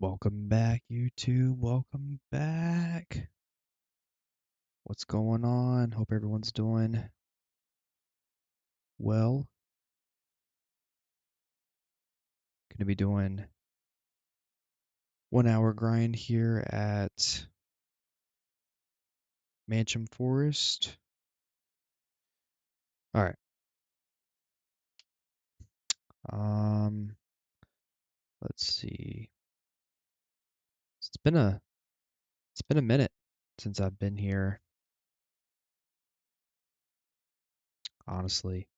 Welcome back, YouTube. Welcome back. What's going on? Hope everyone's doing well. Going to be doing 1 hour grind here at Manshaum Forest. All right. Let's see. It's been a minute since I've been here, honestly.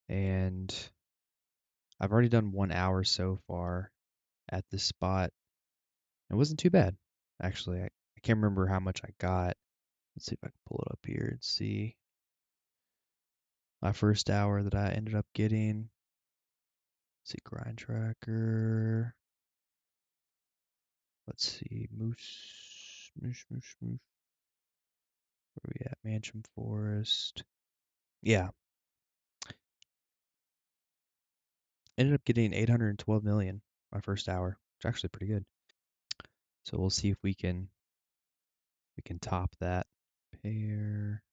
And I've already done 1 hour so far at this spot. It wasn't too bad, actually. I can't remember how much I got. Let's see if I can pull it up here and see my first hour that I ended up getting. Let's see, grind tracker. Let's see, moose. Where we at? Manshaum Forest. Yeah, ended up getting 812 million my first hour. It's actually pretty good. So we'll see if we can top that. Pair.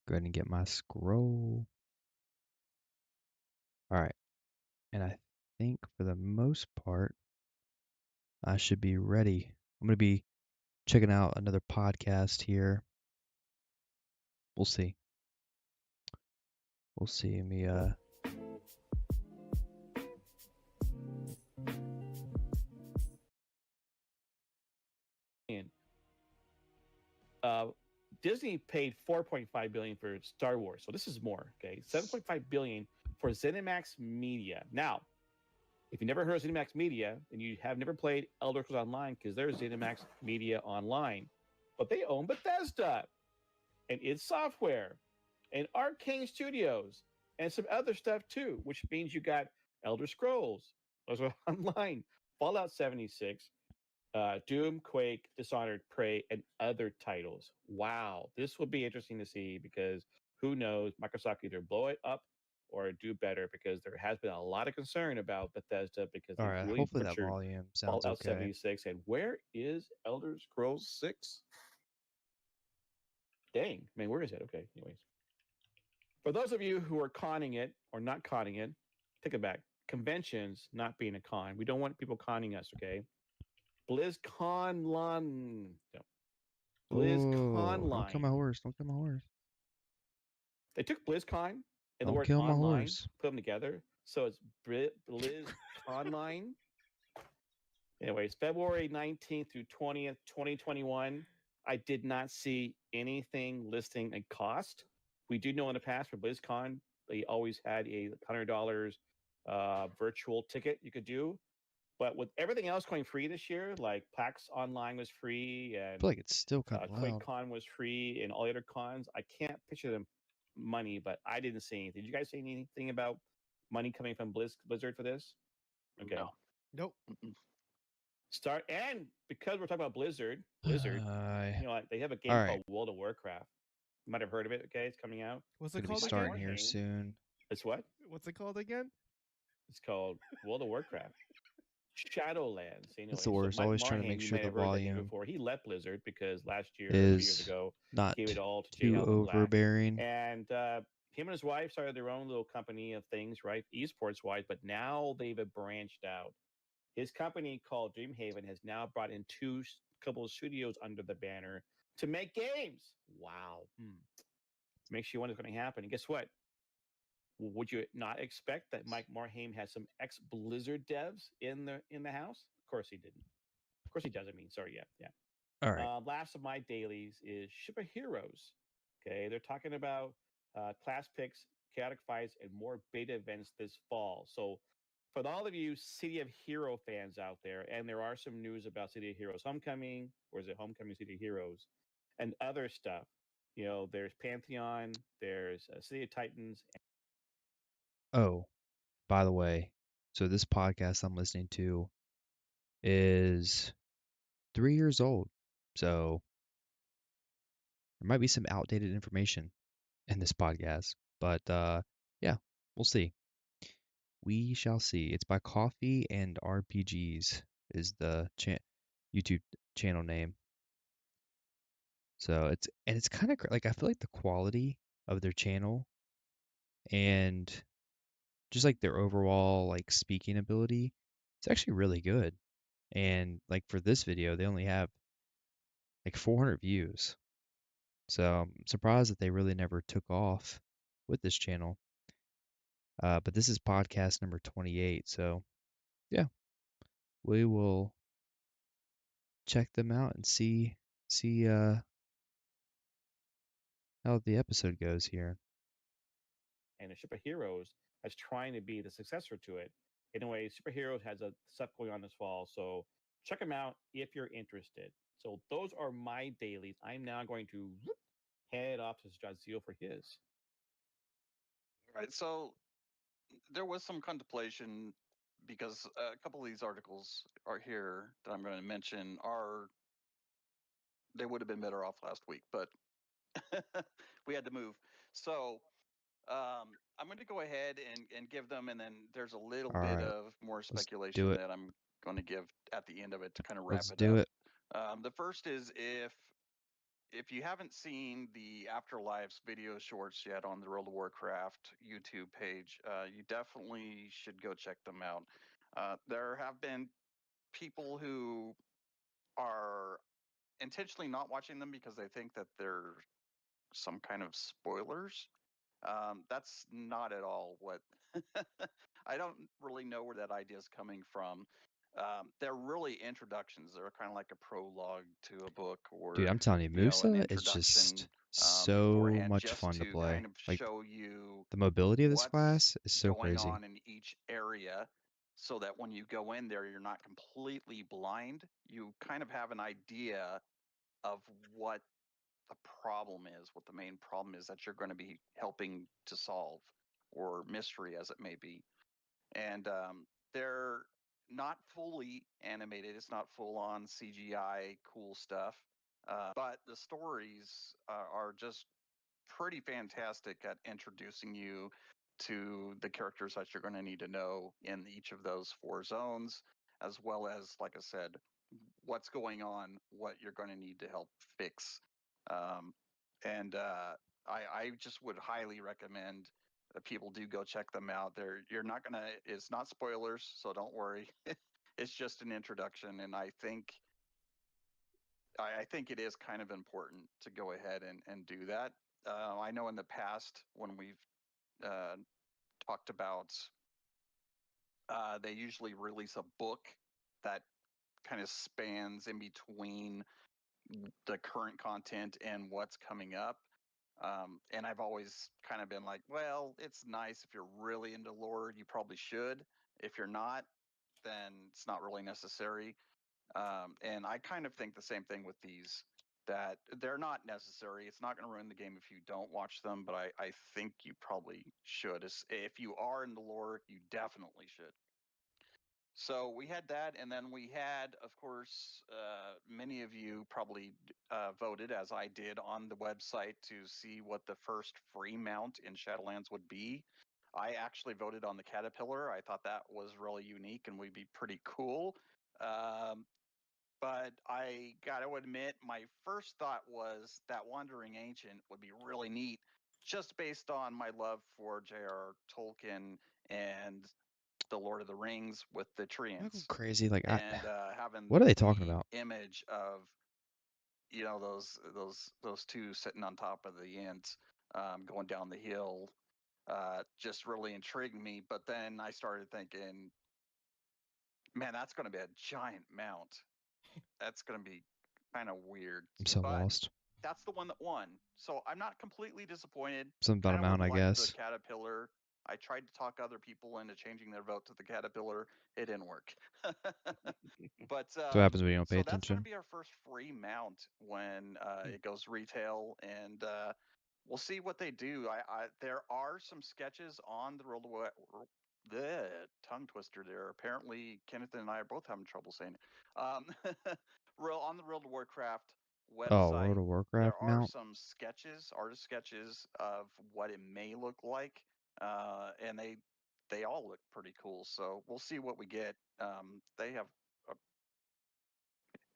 Go ahead and get my scroll. All right, and I think for the most part, I should be ready. I'm gonna be checking out another podcast here. We'll see. We'll see. Let me And Disney paid 4.5 billion for Star Wars, so this is more. Okay, 7.5 billion for ZeniMax Media. Now, if you never heard of ZeniMax Media and you have never played Elder Scrolls Online, because there's ZeniMax Media Online, but they own Bethesda and its software and Arcane Studios and some other stuff too, which means you got Elder Scrolls, Elder Scrolls Online, Fallout 76, Doom, Quake, Dishonored, Prey, and other titles. Wow, this will be interesting to see because who knows? Microsoft either blow it up or do better because there has been a lot of concern about Bethesda because All they've right, really hopefully that butchered volume sounds Fallout okay. 76. And where is Elder Scrolls 6? Dang, I mean, where is it? Okay, anyways. For those of you who are conning it or not conning it, take it back. Conventions not being a con. We don't want people conning us, okay? BlizzCon no, Oh, don't kill my BlizzConline. horse. Don't kill my horse. They took BlizzCon and the Don't word kill my online, horse. put them together. So it's BlizzConline. Anyways, February 19th through 20th, 2021. I did not see anything listing a cost. We do know in the past for BlizzCon, they always had a $100 virtual ticket you could do. But with everything else going free this year, like PAX Online was free I and feel like it's still kind of loud. QuakeCon was free and all the other cons. I can't picture them money, but I didn't see anything. Did you guys see anything about money coming from Blizzard for this? Okay. No. Nope. Start and because we're talking about Blizzard, All you know, they have a game right, called World of Warcraft. You might have heard of it. Okay, it's coming out. What's it gonna be called starting again? here Warhammer. soon. It's what? What's it called again? It's called World of Warcraft. Shadowlands. It's Anyway, the so worst. Mike Always trying to Marhaime, make you sure may the have heard that name volume before. He left Blizzard because last year or 2 years is ago not gave it all to J. too Alvin Black, overbearing. and him and his wife started their own little company of things, right, esports wise. But now they've branched out. His company called Dreamhaven has now brought in couple of studios under the banner to make games. Wow. Makes you wonder what's going to happen. And guess what? Would you not expect that Mike Marhaime has some ex Blizzard devs in the house? Of course he didn't. Of course he does. I mean, sorry, yeah. All right. Last of my dailies is Ship of Heroes. Okay, they're talking about class picks, chaotic fights, and more beta events this fall. So, for all of you City of Hero fans out there, and there are some news about City of Heroes Homecoming, or is it Homecoming City of Heroes, and other stuff. You know, there's Pantheon, there's City of Titans. Oh, by the way, so this podcast I'm listening to is 3 years old. So there might be some outdated information in this podcast. But yeah, we'll see. We shall see. It's by Coffee and RPGs is the YouTube channel name. So it's kind of like I feel like the quality of their channel and just like their overall like speaking ability, it's actually really good. And like for this video, they only have like 400 views. So I'm surprised that they really never took off with this channel. But this is podcast number 28. So yeah, we will check them out and see how the episode goes here. And the Superheroes is trying to be the successor to it. In a way, Superheroes has a stuff going on this fall, so check them out if you're interested. So those are my dailies. I'm now going to head off to Jazeel for his. All right. So there was some contemplation because a couple of these articles are here that I'm going to mention are they would have been better off last week, but we had to move. So I'm going to go ahead and give them, and then there's a little All bit right, of more let's do speculation it. that I'm going to give at the end of it to kind of wrap Let's it do up. it. The first is if you haven't seen the Afterlives video shorts yet on the World of Warcraft YouTube page, you definitely should go check them out. There have been people who are intentionally not watching them because they think that they're some kind of spoilers. That's not at all what I don't really know where that idea is coming from. They're really introductions. They're kind of like a prologue to a book Dude, or, I'm telling you, an Musa is introduction just so beforehand, much just fun to to play. kind of Like show you the mobility of this what's class is so going crazy. on in each area so that when you go in there, you're not completely blind. You kind of have an idea of what the problem is, what the main problem is that you're going to be helping to solve, or mystery as it may be. And they're not fully animated, it's not full on CGI cool stuff, but the stories are just pretty fantastic at introducing you to the characters that you're going to need to know in each of those four zones, as well as, like I said, what's going on, what you're going to need to help fix. Um, and I just would highly recommend that people do go check them out. You're not gonna. It's not spoilers, so don't worry. It's just an introduction, and I think it is kind of important to go ahead and do that. I know in the past when we've uh, talked about, they usually release a book that kind of spans in between the current content and what's coming up. And I've always kind of been like, well, it's nice if you're really into lore, you probably should. If you're not, then it's not really necessary. And I kind of think the same thing with these, that they're not necessary. It's not going to ruin the game if you don't watch them, but I think you probably should. If you are in the lore, you definitely should. So we had that, and then we had, of course, many of you probably voted, as I did, on the website to see what the first free mount in Shadowlands would be. I actually voted on the Caterpillar. I thought that was really unique and would be pretty cool. Um, but I got to admit, my first thought was that Wandering Ancient would be really neat, just based on my love for J.R. Tolkien and the Lord of the Rings with the Am I going treants, crazy? Like and having what are they talking the about? image of those two sitting on top of the ant, going down the hill, just really intrigued me. But then I started thinking, man, that's going to be a giant mount. That's going to be kind of weird. I'm so But lost. that's the one that won. So I'm not completely disappointed. Something about Kind a of would mount, have I liked the guess. Caterpillar. I tried to talk other people into changing their vote to the Caterpillar. It didn't work. But So what happens when you don't pay so that's going to attention? be our first free mount when it goes retail, and we'll see what they do. There are some sketches on the the tongue twister there. Apparently, Kenneth and I are both having trouble saying it. Real on the World of Warcraft Oh, World website, of there Warcraft are mount. some sketches, artist sketches of what it may look like, and they all look pretty cool. So we'll see what we get. They have, a,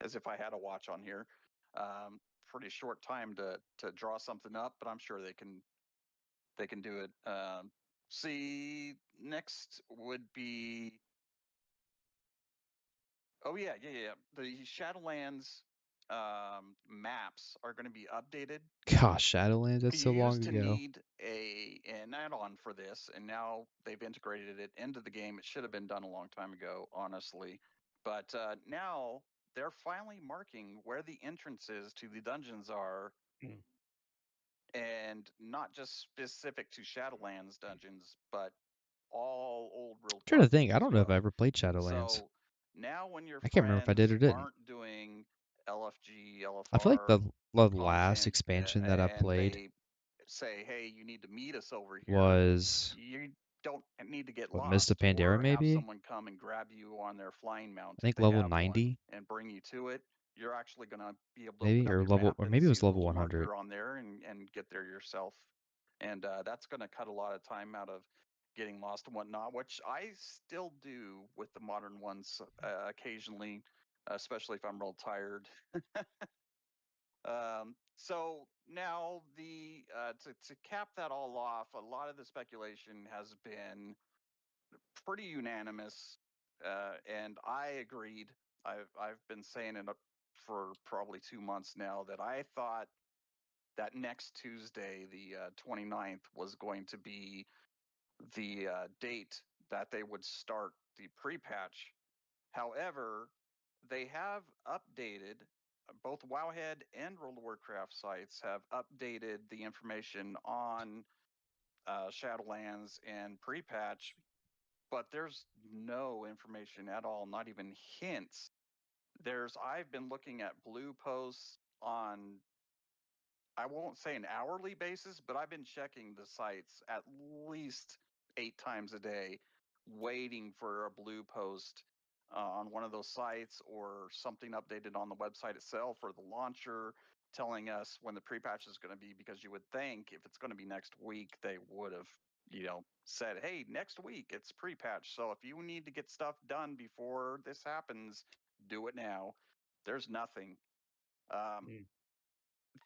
as if I had a watch on here, pretty short time to draw something up, but I'm sure they can do it. See, next would be, oh yeah. The Shadowlands maps are going to be updated. Gosh, Shadowlands, that's You so long used to ago. need an add-on for this, and now they've integrated it into the game. It should have been done a long time ago, honestly. But now they're finally marking where the entrances to the dungeons are, Mm. and not just specific to Shadowlands dungeons, but all old World I'm trying to Crossings think. I as don't know if I well. ever played Shadowlands. So now when your I can't remember if I did friends or didn't. aren't doing LFG, I feel like LFR the last content, expansion that I and played they say, hey, you need to meet us over here, was you don't need to get what, Mist of lost Pandaria or have maybe? someone come and grab you on their flying mount I if think they level have one 90 and bring you to it. You're actually going to be able to open maybe, up or your level, map or and maybe it see was the level little 100. marker on there and get there yourself. And that's going to cut a lot of time out of getting lost and whatnot, which I still do with the modern ones occasionally, especially if I'm real tired. So now the to cap that all off, a lot of the speculation has been pretty unanimous, and I agreed. I've been saying it for probably 2 months now that I thought that next Tuesday, the 29th, was going to be the date that they would start the pre-patch. However, they have updated, both Wowhead and World of Warcraft sites have updated the information on Shadowlands and pre-patch, but there's no information at all, not even hints. I've been looking at blue posts on, I won't say an hourly basis, but I've been checking the sites at least 8 times a day, waiting for a blue post on one of those sites or something updated on the website itself or the launcher telling us when the pre-patch is going to be, because you would think if it's going to be next week, they would have, said, hey, next week it's pre-patch. So if you need to get stuff done before this happens, do it now. There's nothing. Um, Mm.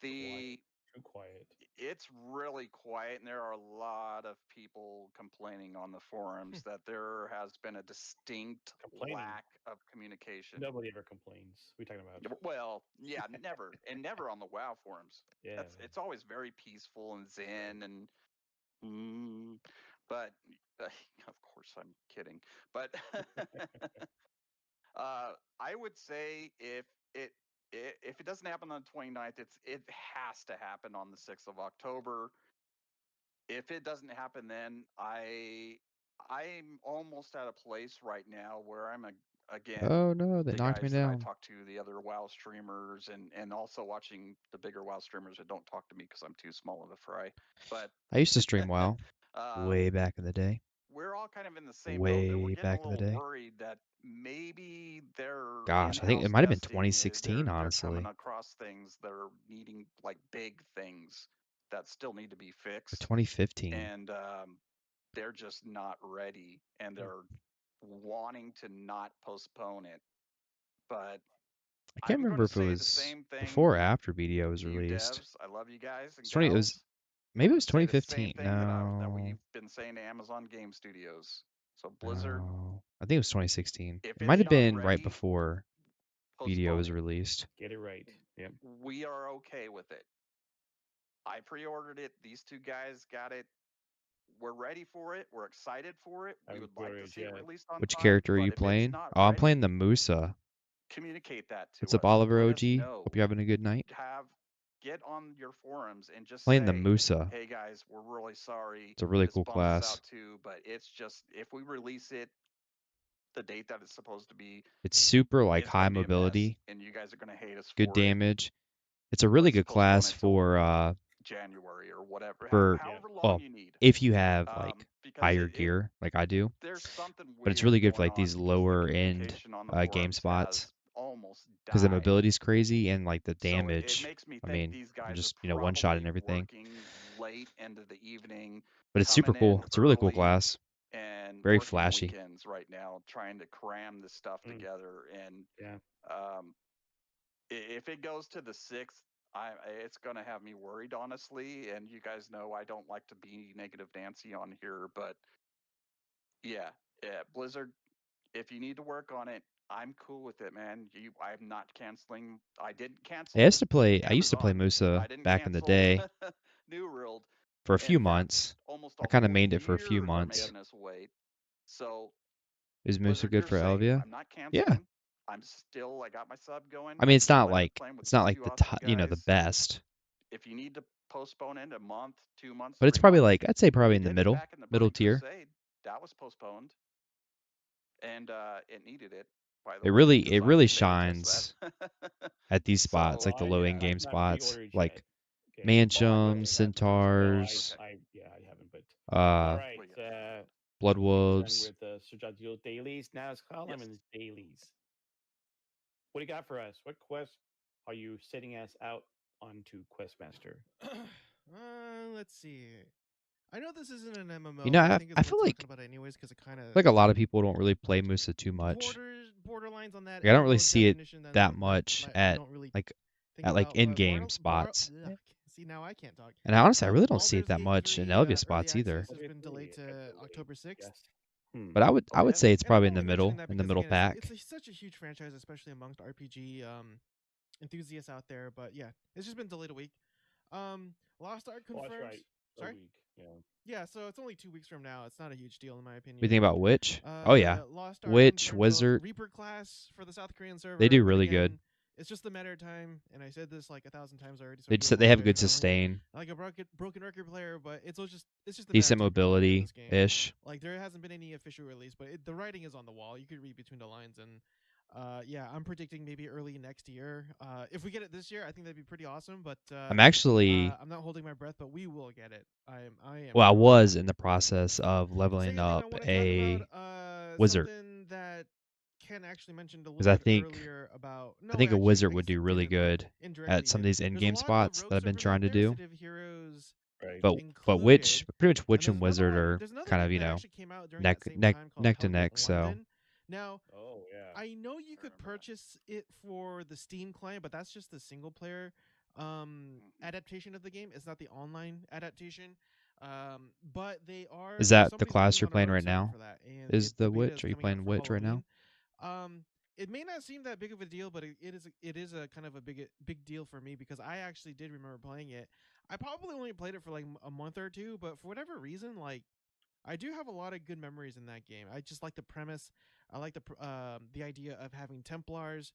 Quiet. the Too quiet. it's really quiet, and there are a lot of people complaining on the forums that there has been a distinct Complaining. lack of communication. Nobody ever complains. What are you talking about? Well, yeah, never, and never on the WoW forums. Yeah. It's always very peaceful and zen, and but of course I'm kidding. But I would say it if it doesn't happen on the 29th, it has to happen on the 6th of October. If it doesn't happen then, I'm almost at a place right now where again, Oh no, they the knocked me guys that I down. talk to, the other WoW streamers, and also watching the bigger WoW streamers that don't talk to me because I'm too small of a fry. But I used to stream WoW um, way back in the day. we're all kind of in the same boat that we're Way getting a back in the little day. worried that maybe their Gosh, I think it in-house might have been testing, 2016, they're coming honestly, across things that are needing, like, big things that still need to be or fixed, 2015. and they're just not ready, and Hmm. they're wanting to not postpone it. But I can't I'm going remember to if it say the was same thing before or after BDO was to you released. devs. I love you guys and It's 20. It was gals. maybe it was Say the same 2015. thing that No, we've been saying to Amazon Game Studios. So Blizzard, no, I think it was 2016. if It might it's have not been right ready, before BDO postpone was it. released. Get it right. Yep. We are okay with it. I pre-ordered it. These two guys got it. We're ready for it. We're excited for it. I We haven't would like to pre-ordered see it yet. released on Which time. character are But you if it's playing? not Oh, I'm ready, playing the Musa. communicate that What's to up, us. Oliver Let us OG? know. Hope you're having a good night. Get on your forums and just Playing the say, Musa. hey guys, we're really sorry. It's a really This cool bums us out class. too, but it's just, if we release it the date that it's supposed to be, It's super like it's going high to be a mess, mobility, and you guys are going to hate us good for it. damage. It's a really Let's good postpone class it till for January or whatever, Yeah. however long well, you need. if you have like Because higher gear like I do, there's something but it's weird really good for going like on these because the lower end communication on the game forums spots has almost because the died. mobility's crazy and like the So it damage. makes me I think mean, these I'm guys are just one shot and probably everything, working late into the evening, but it's super coming in cool. It's a really cool early, class. and Very working flashy. weekends right now trying to cram this stuff Mm, together. And yeah. um, if it goes to the sixth, it's going to have me worried, honestly. And you guys know I don't like to be negative Nancy on here, but yeah, Blizzard, if you need to work on it, I'm cool with it, man. I'm not canceling. I didn't cancel I used to play Amazon. I Musa didn't back in the cancel day New World, for a few and months. that's almost I a kind of whole mained it for a few year they're months. Yep. making us wait. So Is Musa Blizzard, good you're for safe. Elvia? I'm not Yeah. canceling. I got my sub going. I mean, it's not Playing like playing with it's not these like two the awesome the guys. best, If you need to postpone it a month, 2 months, but it's three probably months, like I'd say probably we in the did it middle, back in the middle Burning tier. Crusade. That was postponed, and it needed it, by the It way, really because it I'm really the beta test shines that. at these spots, So like Well, the low I end game I've not spots, pre-ordered yet. like Okay. oh, I Manshaum, really have pre-ordered it. No, Centaurs, I yeah, I haven't. But all uh, right. Well, yeah. Blood We done Wolves. with Sergio dailies. Now it's Yes. Colomon's dailies. What do you got for us? What quest are you setting us out onto Questmaster? Let's see. I know this isn't an You MMO, know, but I think it's I worth feel talking about anyways because it kind of like a lot of people don't really play Musa too much. borderlines on that Like, I don't really MMO see it definition that that much I at don't really like think about. in But game spots. see, now I can't talk. And honestly, I really don't see it Baldur's that Gate much in 3 Elvia early spots either. access has been delayed I to believe. October 6th. Yes. Hmm. But I would Okay. say it's And I'm probably in the only mentioning middle, that in the because middle again, pack. such a huge franchise, especially amongst RPG enthusiasts out there. But yeah, it's just been delayed a week. Lost Ark Oh, that's confirmed. right. A Sorry. week. Yeah. Yeah, so it's only 2 weeks from now. It's not a huge deal in my We opinion. think about Witch. Oh yeah, Lost Ark Witch, confirmed. So Wizard. Reaper class for the South Korean They server, do but really good. again, it's just a matter of time. And I said this like 1,000 times already, so They I do just they have apologize good for sounding sustain, like a broken record player. But it's just a matter decent of time before we get mobility this game. ish. Like there hasn't been any official release, but the writing is on the wall. You could read between the lines, and yeah, I'm predicting maybe early next year. If we get it this year, I think that'd be pretty awesome. But I'm actually I'm not holding my breath, but we will get it. I am well, I sure of was that. in the process of leveling Second thing I up want to talk about a wizard something that Ken actually mentioned a because little bit earlier about I no, think a actually wizard I would guess he do really didn't, but good at indirectly some of did. these There's a in-game lot of spots that rogue I've been servers out trying to there, do. City of Heroes Right. But Witch, included. pretty much And Witch and Wizard are there's another kind of game that actually came out during that same time called neck to Hellgate neck. So London. Now, Oh yeah. I know you I could remember purchase it for the Steam client, but that's just the single player that. adaptation of the game. It's not the online adaptation. But is there's that the somebody class looking you're on a playing rogue right server now? for that, and Is the the beta is Witch? Are you coming out playing for Witch right now? Halloween. It may not seem that big of a deal, but it is a kind of a big deal for me because I actually did remember playing it. I probably only played it for like a month or two, but for whatever reason, like I do have a lot of good memories in that game. I just like the premise. I like the idea of having Templars,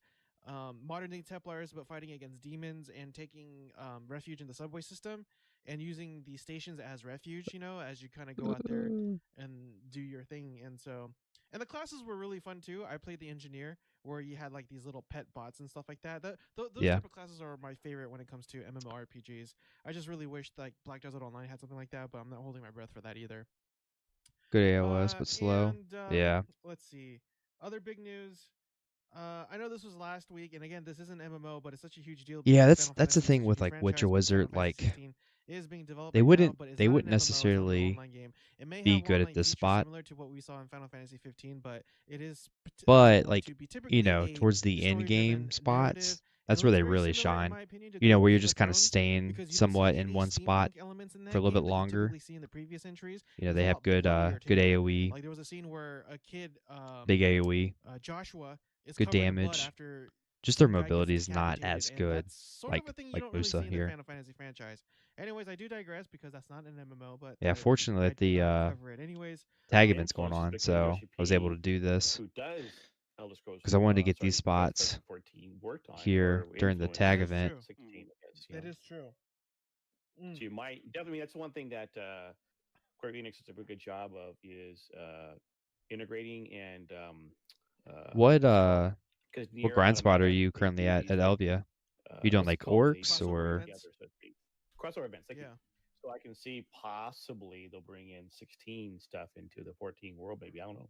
modern day Templars, but fighting against demons and taking refuge in the subway system and using the stations as refuge. You know, as you kind of go out there and do your thing. And the classes were really fun too. I played the engineer, where you had like these little pet bots and stuff like that. Those Yeah, type of classes are my favorite when it comes to MMORPGs. I just really wish like Black Desert Online had something like that, but I'm not holding my breath for that either. good AOS, but slow. And Yeah, let's see. Other big news. I know this was last week, and again, this isn't MMO, but it's such a huge deal yeah. because That's Final that's the Fantasy is thing such a with huge like Witch or franchise. But Final Wizard. Fantasy Like 16 is being developed right now, but it's they not an wouldn't MMO. It's not an necessarily online game. It may be have good at online this features spot, similar to what we saw in Final Fantasy 15, but it is but going like to be typically a towards the end game story-driven narrative. spots, It that's where looks they very really similar, in shine. my opinion, to Where you're Game of just kind of Thrones staying because you don't see somewhat in any one spot steampunk elements in for a that little bit game that you longer. typically see in the previous entries. They It's a have lot bloodier good too. AOE, Like there was a scene where a kid, big AOE, Joshua, is good covered in blood damage. after Just their some guy gets mobility is not decapitated, as and good that's sort of a thing you like don't really Musa see in the here. Final Fantasy franchise. Anyways, I do digress because that's not an MMO, but Yeah, fortunately I that do the gotta cover it anyways. tag Yeah, event's going condolences on, to Queen so Yoshi I was able to P, do this who does Elder Scrolls. because I wanted to get these Sorry, Final spots Fantasy 14 worked on here or during the That tag influenced is event. true. 16. I guess. That is true. So you might definitely. That's one thing that Square Enix does a very good job of is integrating and What because what near grind spot are Automata you they currently do at these like Elvia? You doing what's it like called? They orcs bring Crossover or events. together so to speak. Crossover events. Thank you. Yeah. So I can see possibly they'll bring in 16 stuff into the 14 world. Maybe I don't know.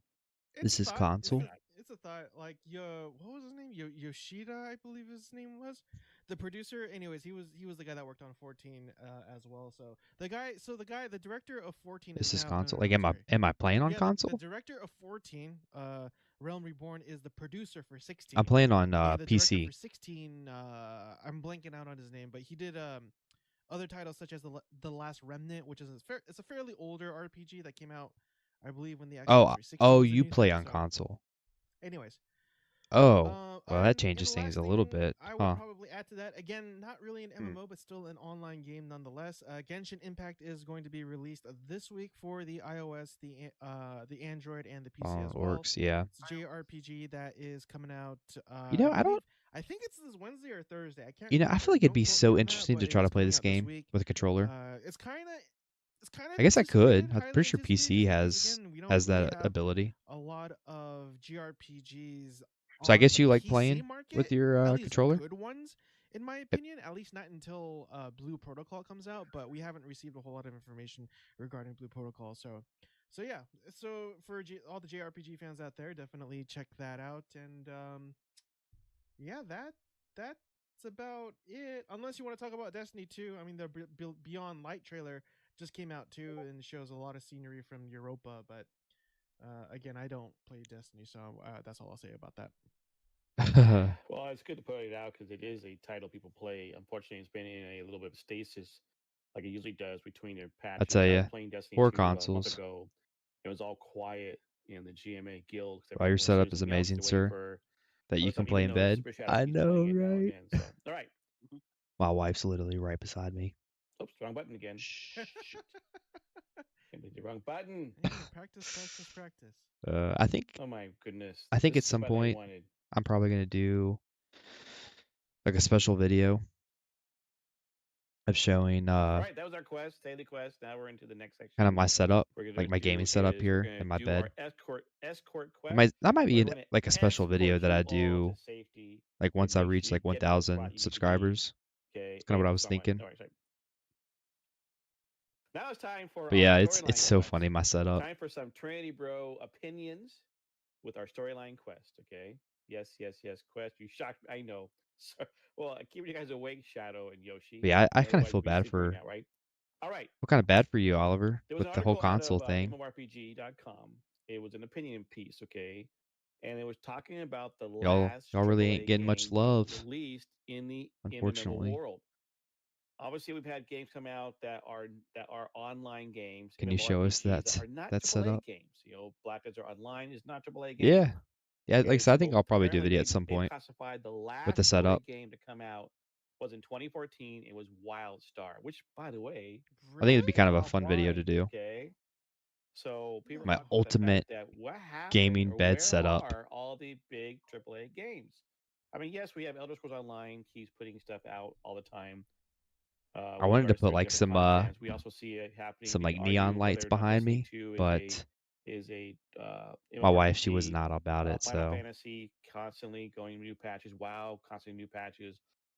It's this a is thought. console? It's a thought. Like what was his name? Yoshida, I believe his name was. The producer, anyways, he was the guy that worked on 14 as well. So the director of 14 This is is now no, console. no, Like, no, sorry. am I playing on Yeah, the console? director of 14, Realm Reborn, is the producer for 16. I'm playing on And the director for PC. 16, I'm blanking out on his name, but he did other titles such as the Last Remnant, which is it's a fairly older RPG that came out, I believe, when the Xbox Oh, 360 was a you new play thing. on So, console. anyways, Oh, well, that and changes the things last a little thing bit, I would huh? probably add to that, again, not really an Hmm. MMO, but still an online game nonetheless. Genshin Impact is going to be released this week for the iOS, the Android, and the PC Oh, as it well. works, yeah. It's a JRPG that is coming out. You know, I believe. I think it's this Wednesday or Thursday. I can't I feel remember. like it'd Don't be quote me so on that, interesting but to it try is to play coming this out this game week. with a controller. It's kind of I guess I anticipated, could. I'm highly pretty sure anticipated, PC just because has again, we don't really that have ability. a lot of JRPGs So I on guess the you like PC playing with market, your at least controller? good ones, in my Yep. opinion. At least not until Blue Protocol comes out, but we haven't received a whole lot of information regarding Blue Protocol. So yeah. So for all the JRPG fans out there, definitely check that out. And yeah, that's about it. Unless you want to talk about Destiny 2. I mean, the Beyond Light trailer just came out too, and shows a lot of scenery from Europa. But again, I don't play Destiny, so that's all I'll say about that. Well, it's good to put it out because it is a title people play. Unfortunately, it's been in a little bit of stasis, like it usually does between their I patches. tell I was you, playing Destiny four 2 about a month consoles. ago. It was all quiet in the GMA guild because Wow, your everyone was doing setup is something else. amazing, They're waiting sir. for That other you stuff, can play even in though bed. Super Shadow I keeps know, playing it now right? again. So, all right. My wife's literally right beside me. Oops, wrong button again. Shh. Can't be the wrong button. Hey, practice, practice, practice. I think Oh my goodness. I think This at is the some button I point wanted. I'm probably gonna do like a special video of showing All right, that was our quest, daily quest. Now we're into the next kind of section. my setup, We're gonna like my do gaming setup is we're here gonna in my do bed. our escort It quest, might that might be where we're gonna like a special video escort that you I all to do safety like and once I make reach sure you like get to the spot 1,000 you need to be. subscribers. Okay. It's kind of what I That's was the wrong one. thinking. All right, sorry. Now it's time for But our yeah, it's storyline so quest. funny my setup. Time for some Trinity Bro opinions with our storyline quest. Okay. Yes, yes, yes. Quest. You shocked me. I know. Sorry. Well, keeping you guys awake, Shadow and Yoshi. But yeah, I kind of Otherwise, feel you'd be bad sleeping right for now, right? All right. what kind of bad for you, Oliver, There was with an the whole article out console of thing. MMORPG.com. It was an opinion piece, okay? And it was talking about the Y'all last really ain't AAA getting much game being love, released in the MMO unfortunately. world. Obviously, we've had games come out that are online games, Can you show us MMORPGs that are not that AAA setup? games. You know, Black Desert Online is not AAA game. Yeah. Yeah, like I Okay, said, I think so I'll probably do a apparently video at some they've point classified the with the last AAA setup. game to come out was in 2014. It was WildStar, which, by the way, I think it'd Really? be kind of a dropped. fun video to do. Okay, so people are My talking about the fact ultimate that what happened gaming or bed where setup. are all the big AAA games? I mean, yes, we have Elder Scrolls Online keeps putting stuff out all the time. I With wanted to regards to put their like different contents, we also see it happening, some being like neon argued lights whether or not behind Destiny me, 2 but is a my wife, she was MMORPG. not about it, Final so Fantasy constantly going new patches. WoW constantly new patches,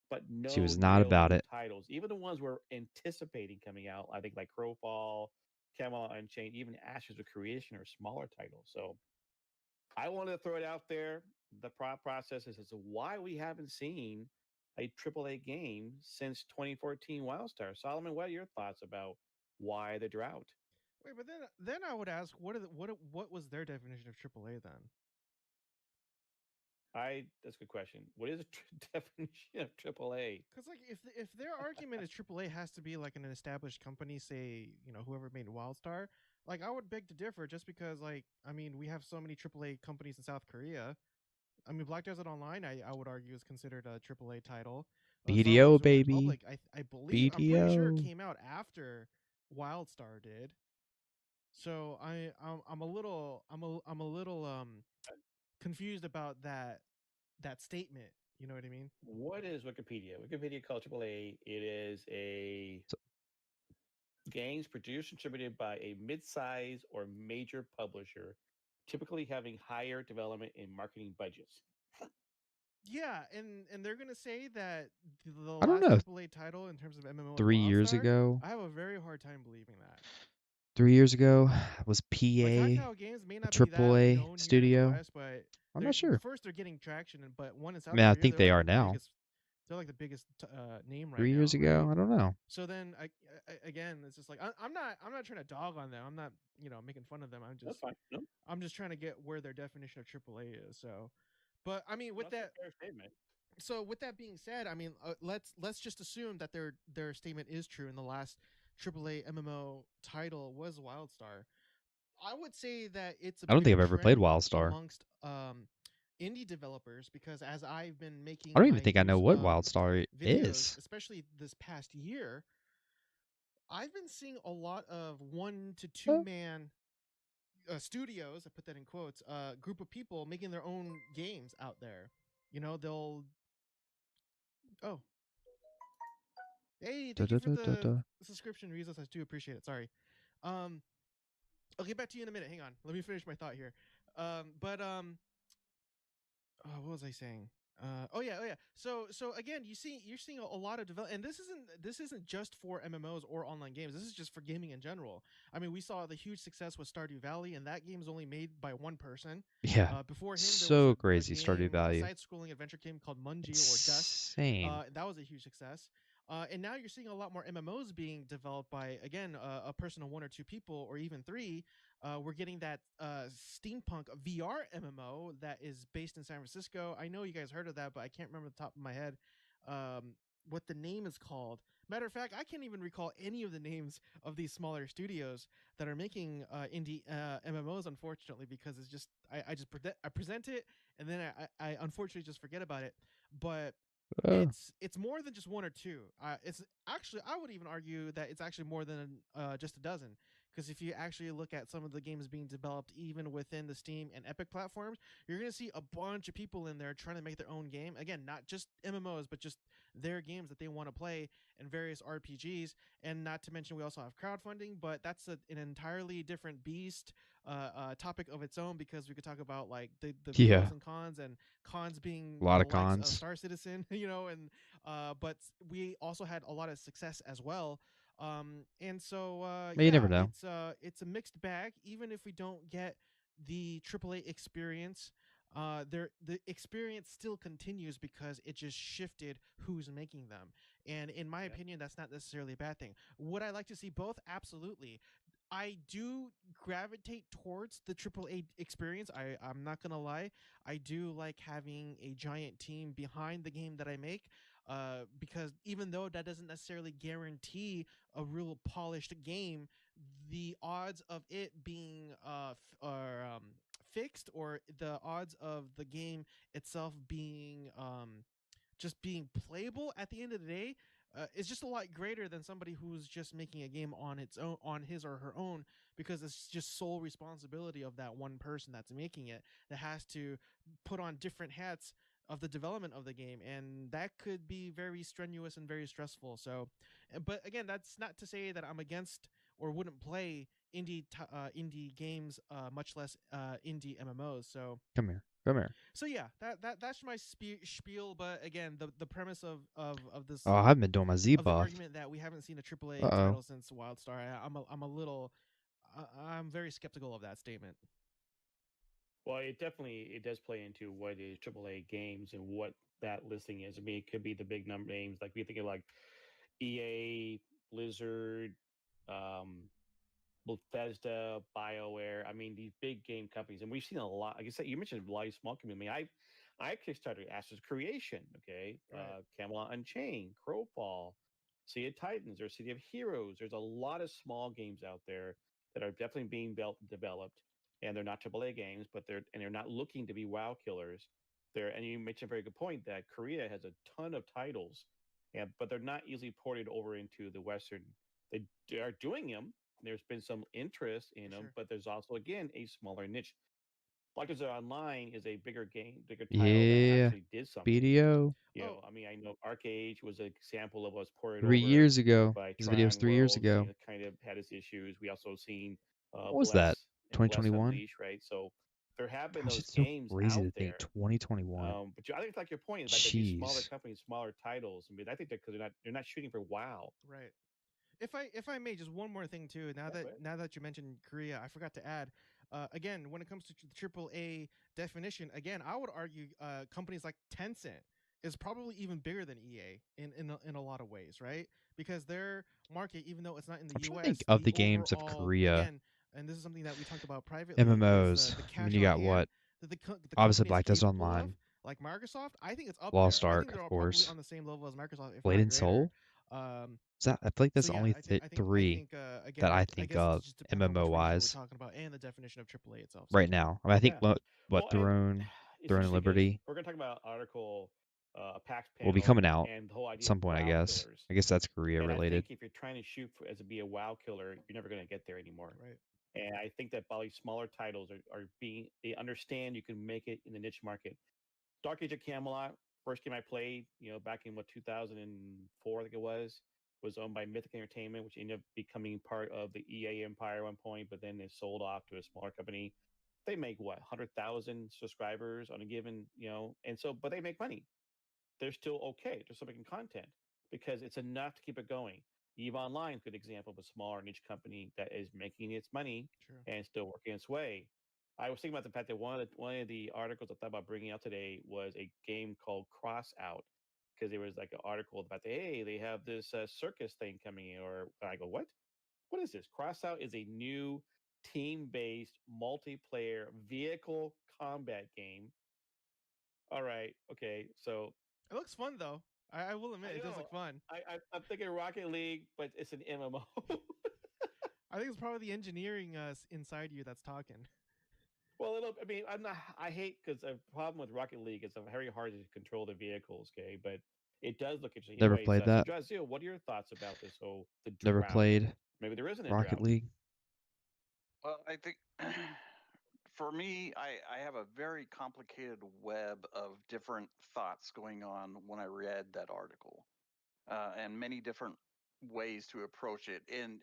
but she no was not real about new it. titles. Even the ones we're anticipating coming out, I think like Crowfall, Camelot Unchained, even Ashes of Creation are smaller titles. So I wanted to throw it out there. The process is as to why we haven't seen a AAA game since 2014 WildStar. Solomon, what are your thoughts about why the drought? Wait, but then I would ask, what was their definition of AAA then? That's a good question. What is a definition of AAA? Because like if their argument is AAA has to be like an established company, say whoever made WildStar, like I would beg to differ, just because like I mean we have so many AAA companies in South Korea. I mean Black Desert Online, I would argue is considered a AAA title. Star BDO, Wars: New baby. Republic, I believe I'm pretty sure it BDO. came out after WildStar did. So I'm a little confused about that statement. You know what I mean? What is Wikipedia? Wikipedia calls AAA. It is a So, games produced and distributed by a mid-size or major publisher, typically having higher development and marketing budgets. Yeah, and they're gonna say that the I don't last know. AAA title in terms of MMO is 3 years WildStar. ago, I have a very hard time believing that. 3 years ago was Like PA Tactile Games may a not be that AAA known here in the studio. West, but I'm they're not sure. first they're getting traction, but one in I South mean, I Korea think they're they like are one of the now. biggest. They're like the biggest name right 3 years now, ago? right? I don't know. So then again, it's just like I'm not trying to dog on them. I'm not making fun of them. That's fine. No, I'm just trying to get where their definition of AAA is. So, but I mean, with that's a that, fair statement. so with that being said, I mean, let's just assume that their statement is true, and the last AAA MMO title was WildStar. I would say that it's a I don't think bigger I've ever played trend WildStar. amongst indie developers because as I've been I making don't even my think I know news what WildStar videos, is. especially this past year, I've been seeing a lot of 1 to 2 Uh, man studios. I put that in quotes. Group of people making their own games out there. They'll. Oh, hey, da, thank you da, for da, da, the da. subscription, Rezos. I do appreciate it. Sorry. Um, I'll get back to you in a minute. Hang on. Let me finish my thought here. But what was I saying? Oh yeah. So again, you're seeing a lot of develop, and this isn't just for MMOs or online games. This is just for gaming in general. I mean, we saw the huge success with Stardew Valley, and that game is only made by one person. Yeah. Before him, there was So a crazy Stardew game, a Valley. side-scrolling adventure game called Mungie or Dust. Insane. That was a huge success. And now you're seeing a lot more MMOs being developed by again a person of 1 or 2 people or even 3. We're getting that steampunk VR MMO that is based in San Francisco. I know you guys heard of that, but I can't remember the top of my head what the name is called. Matter of fact, I can't even recall any of the names of these smaller studios that are making indie MMOs. Unfortunately, because it's just I present it and then I unfortunately just forget about it. But Uh, it's more than just 1 or 2. It's actually I would even argue that it's actually more than just a dozen. Because if you actually look at some of the games being developed even within the Steam and Epic platforms, you're going to see a bunch of people in there trying to make their own game. Again, not just MMOs, but just their games that they want to play and various RPGs. And not to mention, we also have crowdfunding, but that's an entirely different beast, topic of its own because we could talk about like the yeah. pros and cons being A lot the of likes of cons. Star Citizen, and but we also had a lot of success as well. And so You never yeah, know. it's a mixed bag. Even if we don't get the AAA experience, the experience still continues because it just shifted who's making them. And in my Yeah. opinion, that's not necessarily a bad thing. Would I like to see both? Absolutely. I do gravitate towards the AAA experience. I'm not gonna lie. I do like having a giant team behind the game that I make, because even though that doesn't necessarily guarantee a real polished game, the odds of it being fixed, or the odds of the game itself being just being playable at the end of the day is just a lot greater than somebody who's just making a game on its own, on his or her own, because it's just sole responsibility of that one person that's making it, that has to put on different hats of the development of the game, and that could be very strenuous and very stressful. So but again, that's not to say that I'm against or wouldn't play indie games, much less indie MMOs. So Come here. Come here. yeah, that's my spiel. But again, the premise of this Oh, I haven't been doing my Z of the buff. argument that we haven't seen a Uh AAA oh. title since WildStar, I'm a little I'm very skeptical of that statement. Well, it does play into what is AAA games and what that listing is. I mean, it could be the big number names like we think of like EA, Blizzard, um, Bethesda, BioWare. I mean, these big game companies, and we've seen a lot. Like I said, you mentioned a lot of small companies. I mean, I kickstarted Ashes Creation, okay, Right. Camelot Unchained, Crowfall, Sea of Titans, or City of Heroes. There's a lot of small games out there that are definitely being developed, and they're not AAA games, but they're not looking to be WoW killers. And you mentioned a very good point that Korea has a ton of titles, and but they're not easily ported over into the Western. They are doing them. There's been some interest in For them, sure. but there's also again a smaller niche. Blackers Online is a bigger game, bigger title that Yeah. actually did something. BDO. Oh, I mean, I know Arcade was an example of us ported Three over years ago. by This video was Tryon 3 years Worlds. ago. Kind of had its issues. We also seen What was that? Bless 2021? Unleash, right? So there have been Gosh, those it's so games crazy out to think there. 2021. I think it's like your point about that these smaller Jeez. companies, smaller titles. I mean, I think that because they're not shooting for WoW. right. If I may, just one more thing too. Now Yeah, that go ahead. now that you mentioned Korea, I forgot to add. Again, when it comes to the AAA definition, again, I would argue companies like Tencent. is probably even bigger than EA in a lot of ways, right? Because their market, even though it's not in the I'm trying to think US, of the the games of overall, Korea again, and this is something that we talked about privately, is MMOs. the I mean, cash you on got hand what? that the Obviously, companies are Black Desert capable of. Online, Like Microsoft, I think it's up Lost there. I think Ark, they're of all probably course. on the same level as Microsoft, if Blade not and greater. Soul. Um, Is that? I feel like so that's the yeah, only I three think that again, I I think guess it of just depends on MMO which region we're wise talking about and the definition of AAA itself. So right now. I mean, I think Yeah. what Well, and it's Throne and interesting because Liberty we're going to talk about article, a PAX will be panel, coming out and the whole at idea of some point. I WoW guess. killers. I guess that's Korea And I related. think if you're trying to shoot for, as to be a WoW killer, you're never going to get there anymore. right, And I think that probably smaller titles are being, they understand you can make it in the niche market. Dark Age of Camelot, first game I played, back in what 2004, I think it was owned by Mythic Entertainment, which ended up becoming part of the EA empire at one point, but then they sold off to a smaller company. They make what 100,000 subscribers on a given, and so but they make money. They're still okay. They're still making content because it's enough to keep it going. Eve Online is a good example of a smaller niche company that is making its money true. and still working its way. I was thinking about the fact that one of the articles I thought about bringing out today was a game called Cross Out, because there was like an article about hey, they have this circus thing coming in, or I go, what? What is this? Cross Out is a new team-based multiplayer vehicle combat game. All right, okay, so It looks fun though. I will I admit it does know. look fun. I'm thinking Rocket League, but it's an MMO. I think it's probably the engineering inside you that's talking. Well, I mean, I'm not. I hate because the problem with Rocket League is it's very hard to control the vehicles. Okay, but it does look interesting. Never Anyways, played so that. Jazeel, what are your thoughts about this whole the Never drought? played Maybe there isn't a Rocket drought. League. Well, I think for me, I have a very complicated web of different thoughts going on when I read that article, and many different ways to approach it. And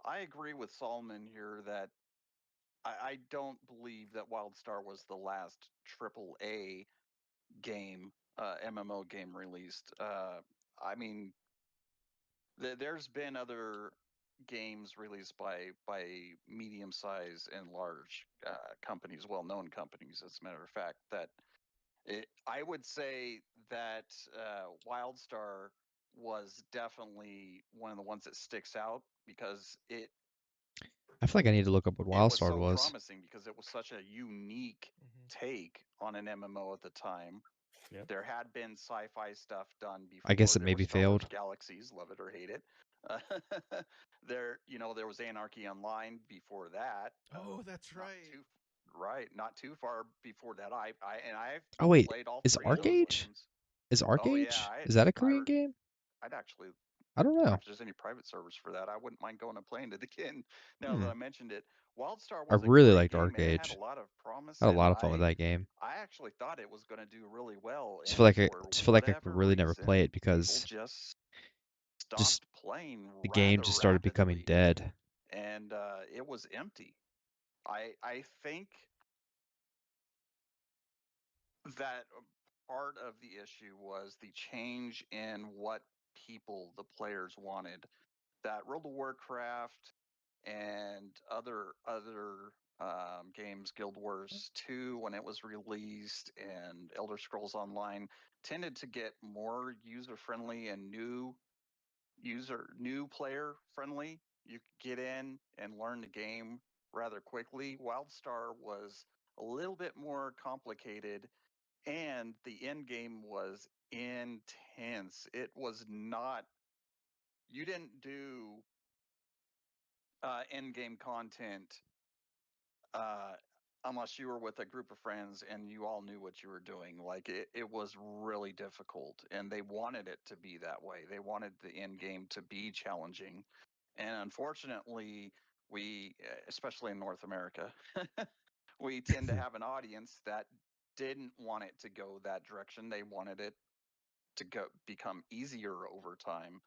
I agree with Solomon here that I don't believe that WildStar was the last AAA game, MMO game released. I mean, there's been other games released by medium size and large companies, well known companies, as a matter of fact. I would say that WildStar was definitely one of the ones that sticks out because I feel like I need to look up what it was Wildstar so was. promising because it was such a unique Mm-hmm. take on an MMO at the time. Yeah. There had been sci-fi stuff done I guess before. it There was maybe Star Wars failed. Galaxies, love it or hate it. There was Anarchy Online before that. Oh, that's Not right. too right, not too far before that. I've Oh wait, played all is three of those Arcage? games. Is Oh yeah, Arcage? Is that a I Korean game? I'd actually I don't know. if there's any private servers for that, I wouldn't mind going and playing it again. Now that Hmm. I mentioned it, WildStar I was a really great liked game and it had a Arcage. lot of promise, I had a and lot of fun with that game. I actually thought it was going to do really well, and I for just feel like I could whatever really never play it reason, people because just just stopped playing the game rather just started becoming rapidly, dead. and it was empty. I think that part of the issue was the change in what the players wanted. That World of Warcraft and other games, Guild Wars 2 when it was released, and Elder Scrolls Online tended to get more user friendly and new player friendly. You could get in and learn the game rather quickly. WildStar was a little bit more complicated, and the end game was intense. It was not, you didn't do end game content uh, unless you were with a group of friends and you all knew what you were doing. Like it was really difficult, and they wanted it to be that way. They wanted the end game to be challenging, and unfortunately, especially in North America, we tend to have an audience that didn't want it to go that direction. They wanted it to become easier over time,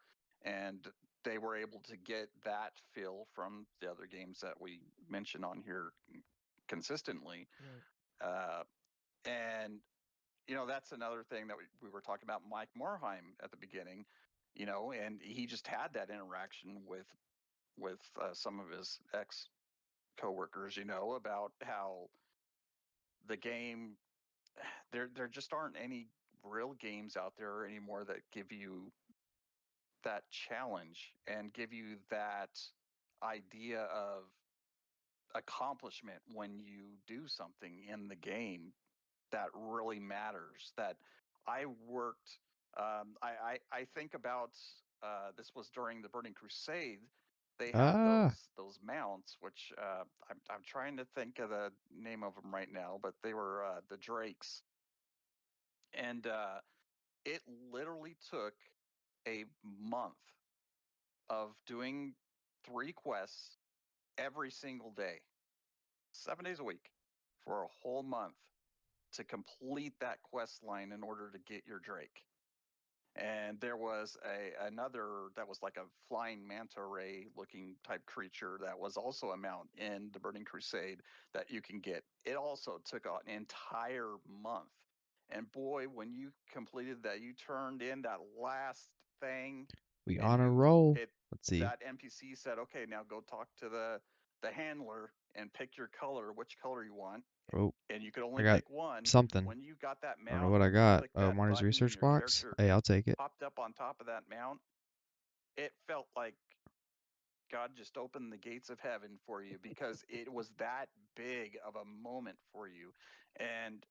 and they were able to get that feel from the other games that we mention on here consistently. Right. uh, and that's another thing that we were talking about Mike Morheim at the beginning, and he just had that interaction with some of his ex coworkers, about how the game there just aren't any real games out there anymore that give you that challenge and give you that idea of accomplishment when you do something in the game that really matters. That I worked. I think about this was during the Burning Crusade. They had Ah, those mounts, which I'm trying to think of the name of them right now, but they were the Drakes, and it literally took a month of doing 3 quests every single day, 7 days a week, for a whole month to complete that quest line in order to get your Drake. And there was another that was like a flying manta ray looking type creature that was also a mount in the Burning Crusade that you can get. It also took an entire month. And boy, when you completed that, you turned in that last thing, we and on a roll. it Let's see. that NPC said, "Okay, now go talk to the handler and pick your color, which color you want." Oh, And you could I only got pick one. something. When you got that I don't know mount what I and you got. clicked Oh, that Marty's button and research your box. character Hey, I'll take it. popped up on top of that mount, it felt like God just opened the gates of heaven for you because it was that big of a moment for you. And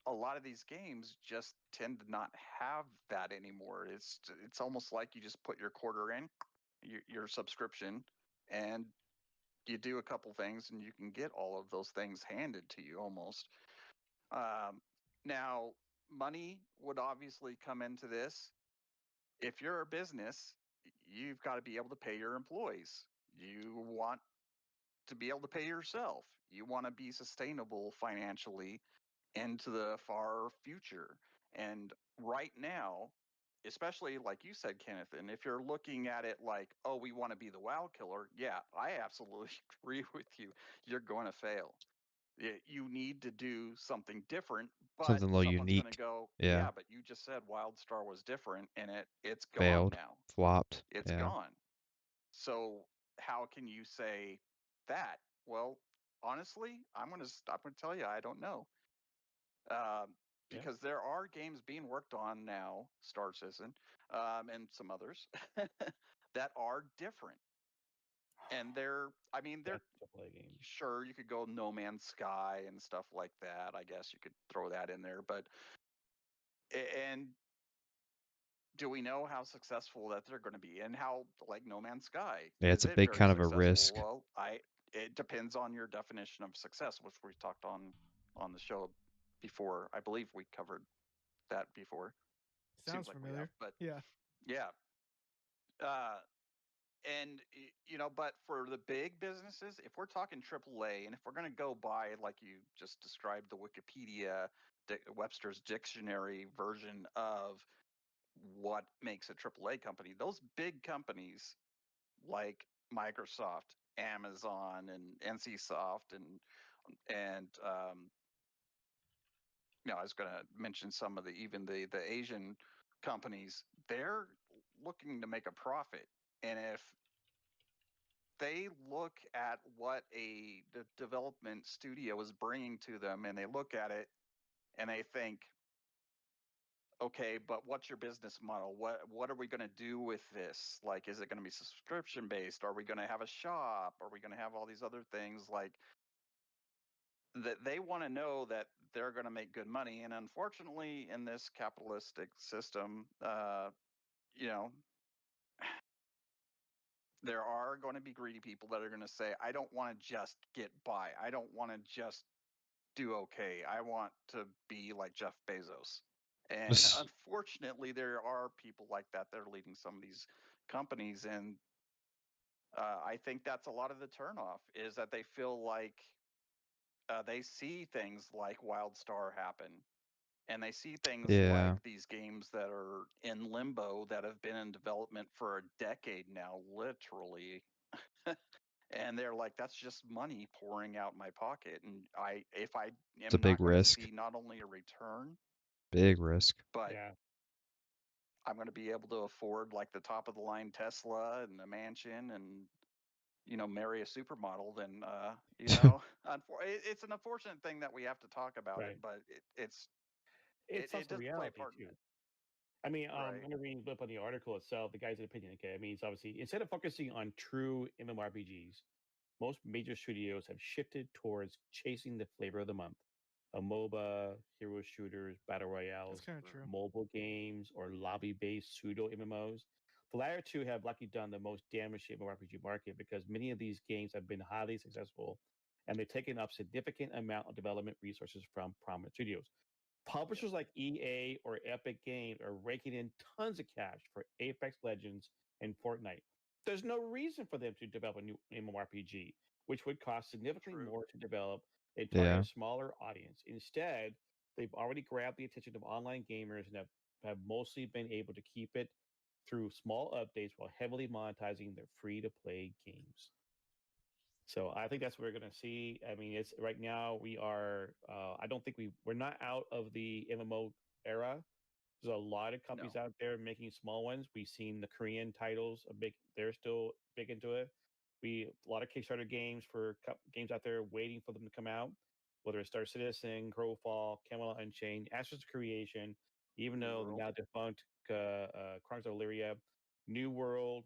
a lot of these games just tend to not have that anymore. It's almost like you just put your quarter in, your subscription, and you do a couple things and you can get all of those things handed to you almost. Now, money would obviously come into this. If you're a business, you've got to be able to pay your employees. You want to be able to pay yourself. You want to be sustainable financially into the far future. And right now, especially like you said, Kenneth, and if you're looking at it like, oh, we want to be the WoW killer, yeah, I absolutely agree with you. You're going to fail. You need to do something different, but Something a little someone's going to unique. go, Yeah, yeah, but you just said WildStar was different, and it's gone failed, now. flopped. It's Yeah, gone. So how can you say that? Well, honestly, I'm going to tell you I don't know. Um, Yeah. because there are games being worked on now, Star Citizen, and some others that are different. And I mean, they're That's a play game. sure you could go No Man's Sky and stuff like that. I guess you could throw that in there, but and do we know how successful that they're going to be and how like No Man's Sky yeah. is It's a it big very kind of a successful? risk. Well, I it depends on your definition of success, which we talked on the show before. I believe we covered that before. Seems Sounds like we have, familiar. but Yeah. yeah. Uh, and but for the big businesses, if we're talking AAA, and if we're going to go by like you just described the Wikipedia Webster's dictionary version of what makes a AAA company, those big companies like Microsoft, Amazon, and NCSoft, and I was going to mention some of even the Asian companies. They're looking to make a profit, and if they look at what the development studio is bringing to them, and they look at it and they think, okay, but what's your business model? What are we going to do with this? Like, is it going to be subscription based? Are we going to have a shop? Are we going to have all these other things? Like that, they want to know that they're going to make good money. And unfortunately, in this capitalistic system, you know, there are going to be greedy people that are going to say, I don't want to just get by. I don't want to just do okay. I want to be like Jeff Bezos. And unfortunately, there are people like that that are leading some of these companies. And I think that's a lot of the turnoff is that they feel like they see things like WildStar happen. And they see things like Yeah, these games that are in limbo that have been in development for a decade now, literally. And they're like, that's just money pouring out my pocket. And if I it's a am big not going to risk. see not only a return, Big risk. but Yeah. I'm going to be able to afford like the top of the line Tesla and the mansion, and marry a supermodel, then it's an unfortunate thing that we have to talk about it, Right. but It's it also does play a reality part in too. it, I mean, I'm right? going to read a bit on the article itself, the guy's opinion. Okay, I mean, it's obviously instead of focusing on true MMORPGs, most major studios have shifted towards chasing the flavor of the month. A MOBA, hero shooters, battle That's royales, kind of true. mobile games, or lobby-based pseudo MMOs. The latter two have likely done the most damage to the MMORPG market because many of these games have been highly successful and they've taken up significant amount of development resources from prominent studios. Yep, Publishers like EA or Epic Games are raking in tons of cash for Apex Legends and Fortnite. There's no reason for them to develop a new MMORPG, which would cost significantly true. more to develop and target Yeah. a smaller audience. Instead, they've already grabbed the attention of online gamers and have mostly been able to keep it through small updates while heavily monetizing their free to play games. So I think that's what we're going to see. I mean, it's right now we are. I don't think we're not out of the MMO era. There's a lot of No, companies out there making small ones. We've seen the Korean titles, a big. They're still big into it. We a lot of Kickstarter games for games out there waiting for them to come out. Whether it's Star Citizen, Crowfall, Camelot Unchained, Ashes of Creation, even New though the World. now defunct Chronicles of Illyria, New World,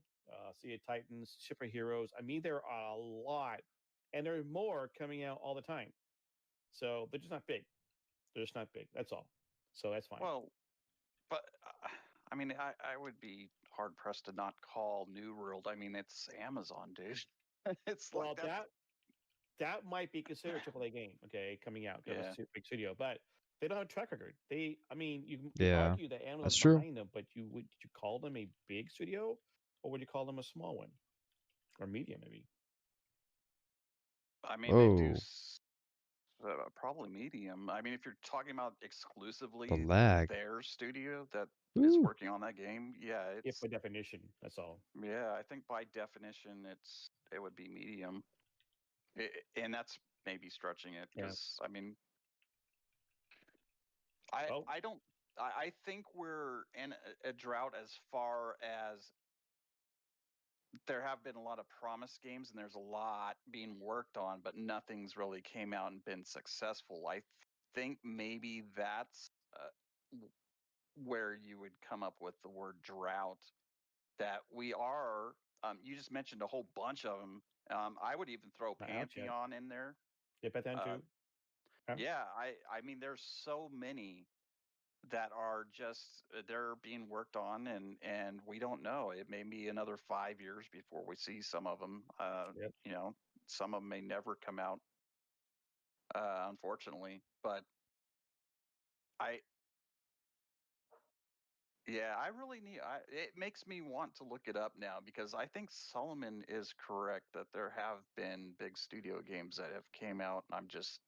Sea of Titans, Ship of Heroes. I mean, there are a lot, and there are more coming out all the time. So they're just not big. They're just not big. That's all. So that's fine. Well, but I mean, I would be hard pressed to not call New World. I mean, it's Amazon, dude. It's like Well, that might be considered a triple A game, okay, coming out because yeah. it's a big studio, but they don't have a track record. I mean, you Yeah. argue that That's Amazon's true. behind them, but would you call them a big studio, or would you call them a small one or medium maybe? I mean, they do Oh, probably medium. I mean, if you're talking about the exclusively lag. their studio that is Woo. working on that game, yeah, If by definition, that's all. I think by definition it would be medium, and that's maybe stretching it Yeah. because I mean, Oh, I don't. I think we're in a drought as far as there have been a lot of promise games and there's a lot being worked on, but nothing's really came out and been successful. I think maybe that's where you would come up with the word drought. That we are. You just mentioned a whole bunch of them. I would even throw not out yet. Pantheon in there. Dip at then Uh, too. Yeah. yeah, I mean, there's so many that are just they're being worked on, and we don't know. It may be another 5 years before we see some of them. Yep. You know, some of them may never come out, unfortunately. But I, yeah, I really need. It makes me want to look it up now because I think Solomon is correct that there have been big studio games that have came out, and I'm just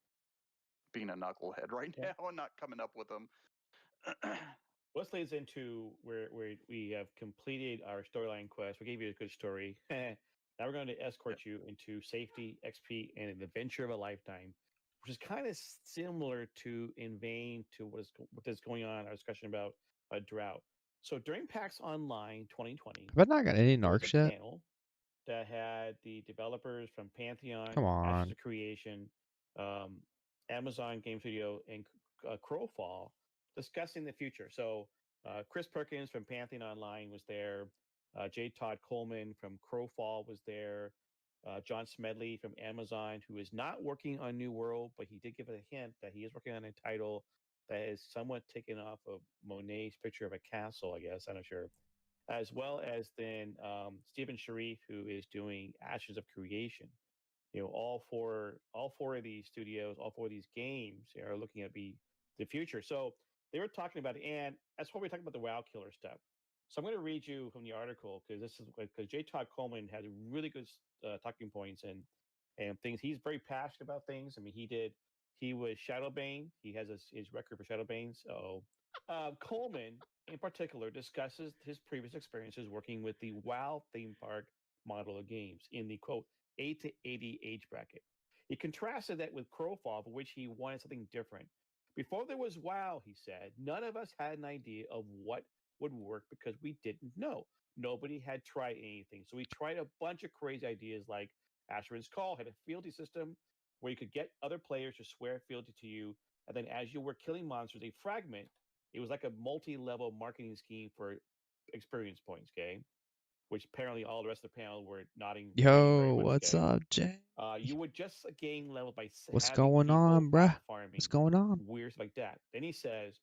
being a knucklehead right Yeah. now and not coming up with them. This leads into where we have completed our storyline quest. We gave you a good story. Now we're going to Yep. escort you into safety, XP, and an adventure of a lifetime, which is kind of similar to in vein to what is going on. Our discussion about a drought. So during PAX Online 2020, Have I not got any there was a narcs yet? panel that had the developers from Pantheon, Come Ashes on. of Creation, um, Amazon Game Studio, and Crowfall discussing the future. So Chris Perkins from Pantheon Online was there. J. Todd Coleman from Crowfall was there. John Smedley from Amazon, who is not working on New World, but he did give it a hint that he is working on a title that is somewhat taken off of Monet's picture of a castle, I guess. I'm not sure, as well as then Stephen Sharif, who is doing Ashes of Creation. All four of these studios, all four of these games are looking at the future. So they were talking about it, and that's why we're talking about the WoW killer stuff. So I'm going to read you from the article because this is because J. Todd Coleman has really good talking points and things. He's very passionate about things. I mean, he was Shadowbane. He has his record for Shadowbane. So Coleman, in particular, discusses his previous experiences working with the WoW theme park model of games in the quote 8 to 80 age bracket. He contrasted that with Crowfall, for which he wanted something different. Before there was WoW, he said, none of us had an idea of what would work because we didn't know. Nobody had tried anything. So we tried a bunch of crazy ideas like Ashman's Call had a fealty system where you could get other players to swear fealty to you. And then as you were killing monsters, a fragment, it was like a multi-level marketing scheme for experience points, okay? Which apparently all the rest of the panel were nodding, agreeing very Yo, much, what's okay? up, Jay? You would just gain level by What's having going people on, out bruh? What's farming, going on? weird stuff like that. Then he says,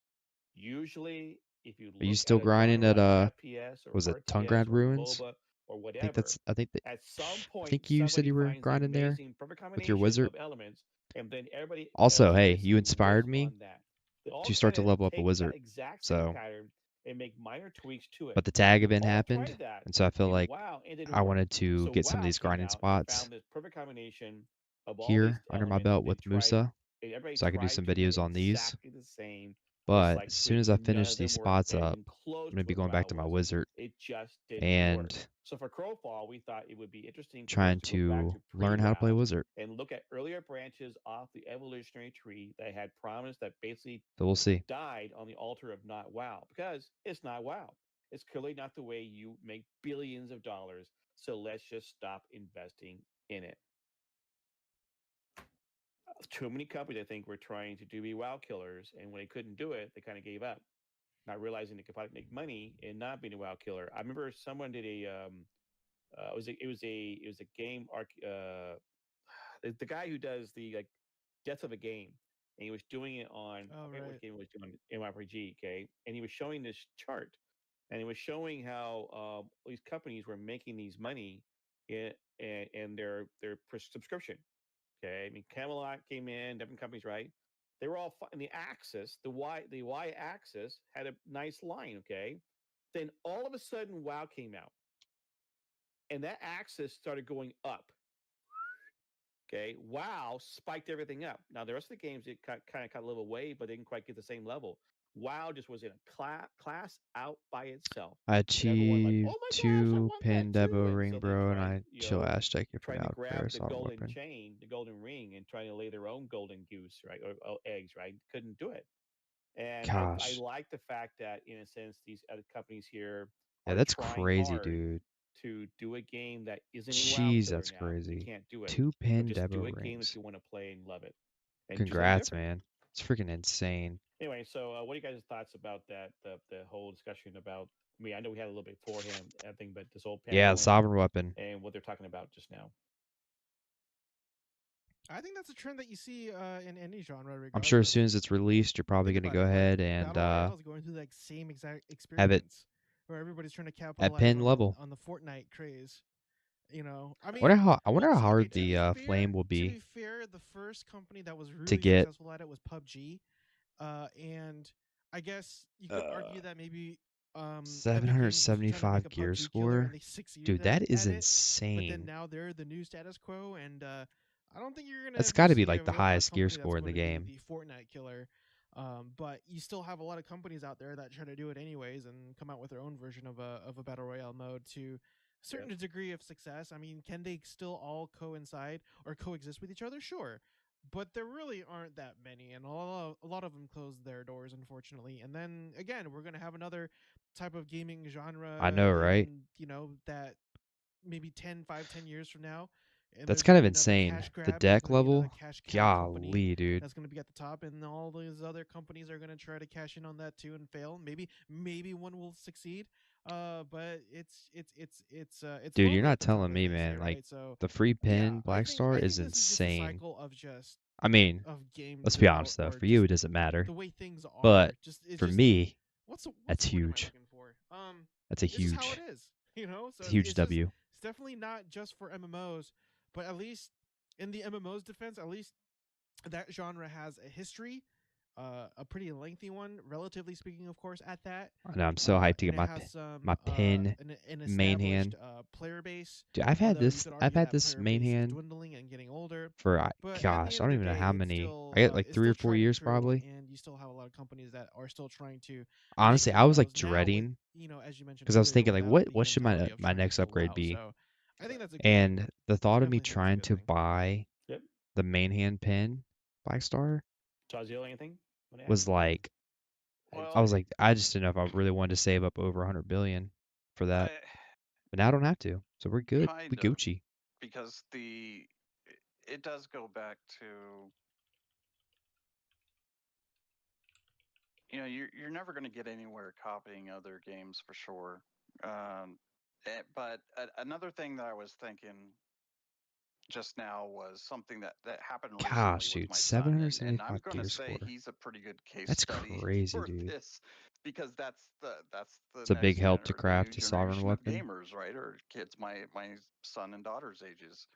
usually if you Are you look still at a grinding genre at like FPS or was it Tongue RTS Grind or Ruins? MOBA or I think whatever, that's I think that at some I point think you said somebody you were finds the grinding there amazing perfect with your combination wizard. of elements, and then everybody Also, else hey, fits you in with inspired me on that. They all to start kind to of level up a take that wizard. exact same So, pattern and make minor tweaks to it. but the tag We event all happened, tried that and so I feel in like WoW and it didn't I work. wanted to So get some of WoW these came grinding out and spots found this perfect combination of all these here under my elements, belt and they with tried. Musa, And everybody so I can do tried some to make videos it on these. exactly the same, just But like as soon Tweak. as I None finish of them these were spots up, even close I'm gonna to be what going back WoW to my was. wizard It just didn't work. and So for Crowfall, we thought it would be interesting for us trying to go back to to learn how to play pre-WoW wizard. and look at earlier branches off the evolutionary tree that had promise that basically So we'll see. died on the altar of not WoW because it's not WoW. It's clearly not the way you make billions of dollars. So let's just stop investing in it. Too many companies, I think, were trying to do be WoW killers, and when they couldn't do it, they kind of gave up, not realizing they could probably make money and not being a WoW killer. I remember someone did it was a game arc. The guy who does the like death of a game, and he was doing it on I Oh forget right. which game it was doing MRPG, okay, and he was showing this chart, and he was showing how these companies were making these money in and their subscription. Okay, I mean Camelot came in, different companies, right? They were all in the axis. The y axis had a nice line. Okay, then all of a sudden WoW came out, and that axis started going up. Okay, WoW spiked everything up. Now the rest of the games it kind of cut a little away, but they didn't quite get the same level. WoW just was in a class out by itself, I and everyone like, achieved oh my gosh, I 2 want that pin too. Debo And ring, so they bro, and tried, I chill ash check you for trying to now. grab Fair the assault golden weapon. chain, the golden ring, and trying to lay their own golden goose, right, or eggs, right? Couldn't do it. And I Gosh. like the fact that, in a sense, these other companies here Yeah, are that's trying crazy, hard dude. to do a game that isn't a WoW Jeez, killer that's now. You crazy. can't do it, Two but pin just do Debo a game that rings. you want to play and love it and do something Congrats, different. man. It's freaking insane. Anyway, so what are you guys' thoughts about that? The whole discussion about. I mean, I know we had a little bit beforehand, I think, but this whole Yeah, panel sovereign weapon. and what they're talking about just now. I think that's a trend that you see in any genre, I'm sure as soon regardless. as it's released, you're probably Think gonna about go it. Like ahead and battle royale is going through like same exact have it experience, where everybody's trying to at capitalize pin on level. the Fortnite craze. You know, I I mean, wonder let's how okay. hard the flame will To be be fair, the first company that was to really get. successful at it was PUBG, and I guess you could Uh, argue that maybe Epic Games was trying to make 775 a gear PUBG killer and score. they succeeded Dude, that is at it, but then insane. now they're the new status quo, and I don't think you're gonna That's ever got to be see like the a highest gear company that's score in the going to be game. the Fortnite killer. But you still have a lot of companies out there that try to do it anyways and come out with their own version of a battle royale mode to a certain Yep. degree of success. I mean, can they still all coincide or coexist with each other? Sure, but there really aren't that many, and a lot of them closed their doors, unfortunately. And then again, we're gonna have another type of gaming I genre know, right? in that maybe 10 years from now, and That's there's kind going to of be another insane. cash The grab, there's deck going to be another level, cash cow company golly, dude. that's going to be at the top, and all these other companies are going to try to cash in on that too and fail. Maybe one will succeed, but it's Dude, you're lonely not at the top, telling as me, they say, man. Like right? So the free yeah, pin Black Star I is think this is just a insane. cycle of just I mean, games let's be honest though. or For you, just it doesn't matter. the way things But are. Just it's for just me, what's that's the word am I huge. looking for? That's a It's just how huge, it is, So it's a huge W. it's definitely not just for MMOs, but at least in the MMOs defense, at least that genre has a history, a pretty lengthy one, relatively speaking, of course. At that, I know I'm so hyped to and get it has some my pin an main established hand. player base. Dude, Although you could I've argue had that this player main base is hand dwindling and getting older, for but at the gosh, end I of don't the even know day, how many. I got like it's 3 or still 4 tried and years true, probably. and you still have a lot of companies that are still trying to make Honestly, I was like MMOs now with dreading as you mentioned because I was earlier, thinking like without the what should mentality of my trying to next kill upgrade WoW. be? So I think Right. that's a good thing. And the I thought of me definitely think that's a trying good to thing. buy Yep. the main hand pin Black Star Taziel, anything? Want to add? was like I didn't I see Well, was anything. like I just didn't know if I really wanted to save up over 100 billion for I that. But now I don't have to, so we're good. We Kind of, Gucci. because it does go back to, you're never going to get anywhere copying other games for sure. But another thing that I was thinking just now was something that happened recently Gosh, with dude, my son, and 775 I'm going to gear say score. he's a pretty good case That's study crazy, for dude. this, because that's the It's a big next help to or the new craft a sovereign generation of weapon. gamers, right? Or kids my son and daughter's ages.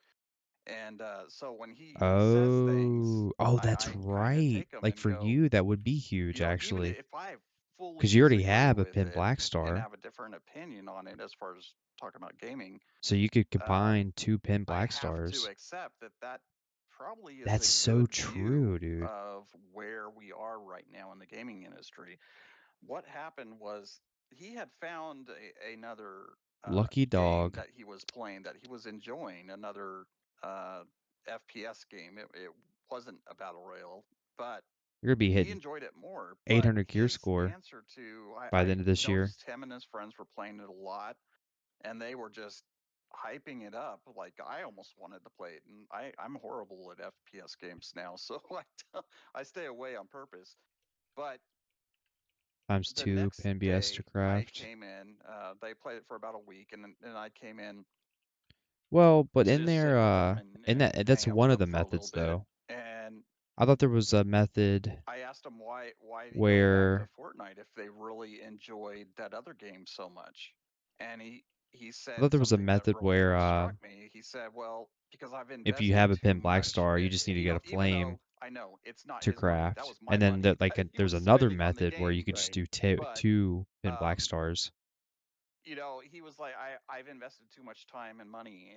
And so when he says things, Oh, that's I kind of right. take him Like and for go, you, that would be huge, even actually, if I fully because you already disagree have a with pin it black and star, have a different opinion on it as far as talking about gaming, so you could um, combine two pin I black have to stars. accept that probably is That's a so good view true, dude. of where we are right now in the gaming industry. What happened was he had found another Lucky game dog. that he was playing, that he was enjoying, another uh, FPS game. It wasn't a battle royale, but You're gonna be he hitting enjoyed it more. But 800 gear his score answer to, by the I end of this year. noticed him and his friends were playing it a lot, and they were just hyping it up. Like I almost wanted to play it, and I'm horrible at FPS games now, so I stay away on purpose. But Times the two next pin BS to day I craft. came in, they played it for about a week, and I came in Well, but to in just there, sit with them in and that's hang out one with of them the for a little methods, bit. though. And I thought there was a method I asked him why did he go back to where Fortnite if they really enjoyed that other game so much. And he I thought said there was a something that method really where struck me. He said, "Well, because I've if you invested have a too pin black much, star, you just need to get a even flame though I know it's not to his money, that craft, was my and then money that like that he there's was another spending on the method where you game, could just Right. do but two pin black um, stars. he was like, I've invested too much time and money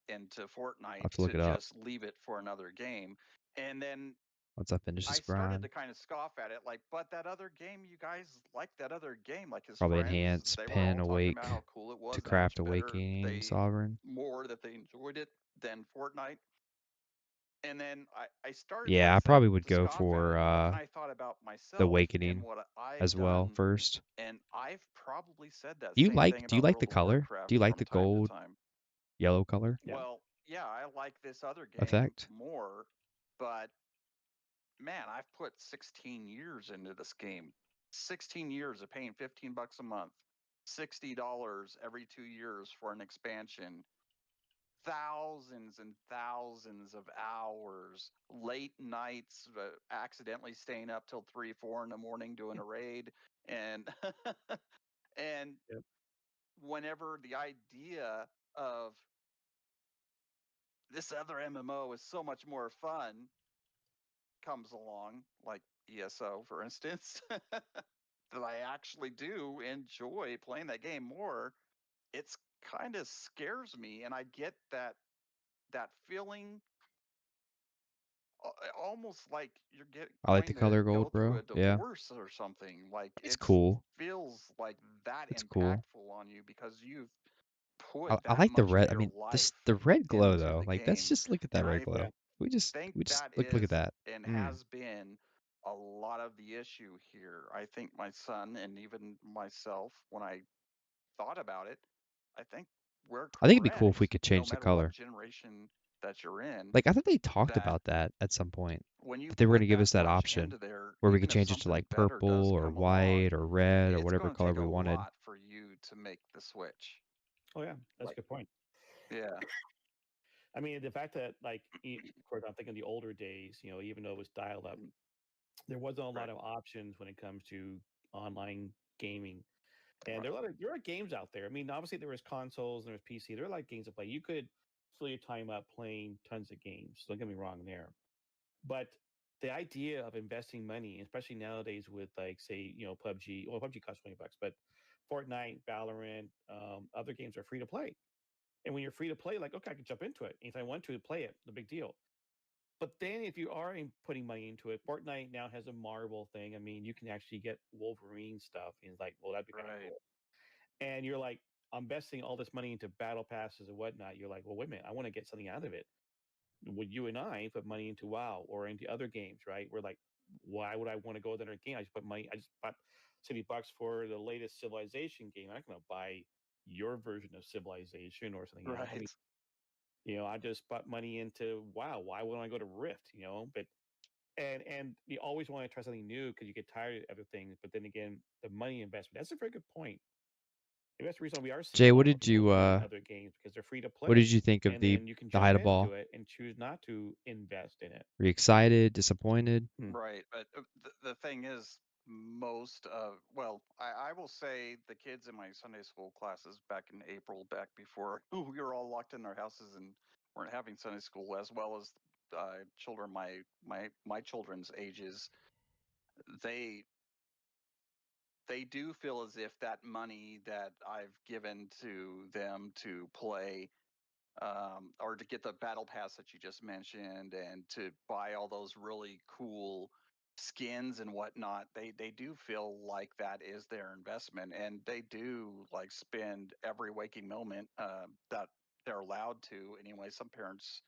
into I'll Fortnite have to look to it up just leave it for another game." And then once I finish I this started to grind. kind of scoff at it, like, but that other game, you guys like that other game. Like his Probably friends, enhance they were pin all talking about awake how cool it to was and how much craft better awakening they sovereign. more that they enjoyed it than Fortnite. And then I started Yeah, I probably would to go scoff at for it, but then I thought about the myself and awakening what I've as well done, first. and I've probably said that Do you same like thing do you about like the World of color? Do Warcraft you like from the time to gold time. yellow color Yeah. Well, yeah, I like this other game effect? more, but man, I've put 16 years into this game. 16 years of paying $15 a month, $60 every 2 years for an expansion, thousands and thousands of hours, late nights, accidentally staying up till 3, 4 in the morning doing a raid. And, and Yep. whenever the idea of this other MMO is so much more fun comes along, like ESO, for instance, that I actually do enjoy playing that game more, it's kind of scares me, and I get that feeling, almost like you're I like the going to color go gold, through bro. a Yeah, divorce or something. Like it's it cool. feels like that It's cool. impactful on you because you've put I that like the much of red. I your mean, life the red glow into though. the Like, let's game. just look at that And red I Yeah. glow. We just think look at that that. is and Mm. has been a lot of the issue here. I think my son and even myself, when I thought about it, I think we're I think it'd be cool if we correct, could no change the matter what color. generation that you're in, Like, I thought they talked that about that at some point. when you That they were put gonna give that us that much option into there, where we could even if change it to something like better purple does or come along, white or red or it's whatever going to color take a we wanted. lot for you to make the switch. Oh yeah, that's a Like, good point. yeah, I mean, the fact that of course, I'm thinking the older days. Even though it was dialed up, there wasn't a lot right, of options when it comes to online gaming. And right, there are games out there. I mean, obviously there was consoles and there was PC. There are like games to play. You could fill your time up playing tons of games. Don't get me wrong there. But the idea of investing money, especially nowadays with like say, PUBG, well, PUBG costs $20, but Fortnite, Valorant, other games are free to play. And when you're free to play, like, okay, I can jump into it. If I want to play it, the big deal. But then if you are putting money into it, Fortnite now has a Marvel thing. I mean, you can actually get Wolverine stuff. And it's like, well, that'd be kind of right, cool. And you're like, I'm investing all this money into battle passes and whatnot. You're like, well, wait a minute, I want to get something out of it. Would you and I put money into WoW or into other games, right? We're like, why would I want to go with another game? I just put money. I just bought $70 for the latest Civilization game. I'm not going to buy your version of civilization or something else. I mean, Right. I just put money into WoW. Why wouldn't I go to Rift? But and you always want to try something new because you get tired of everything. But then again, the money investment. That's a very good point. Maybe that's the reason we are seeing Jay, a lot more people playing other games because they're free to what play, did you think of and then you can the jump Hide into Ball? it and choose not to invest in it. Were you excited, disappointed? Hmm. Right. But the thing is, most of, well, I will say the kids in my Sunday school classes back in April, back before we were all locked in our houses and weren't having Sunday school, as well as children my children's ages, they they do feel as if that money that I've given to them to play, or to get the battle pass that you just mentioned, and to buy all those really cool skins and whatnot, they do feel like that is their investment, and they do like spend every waking moment that they're allowed to. Anyway, some parents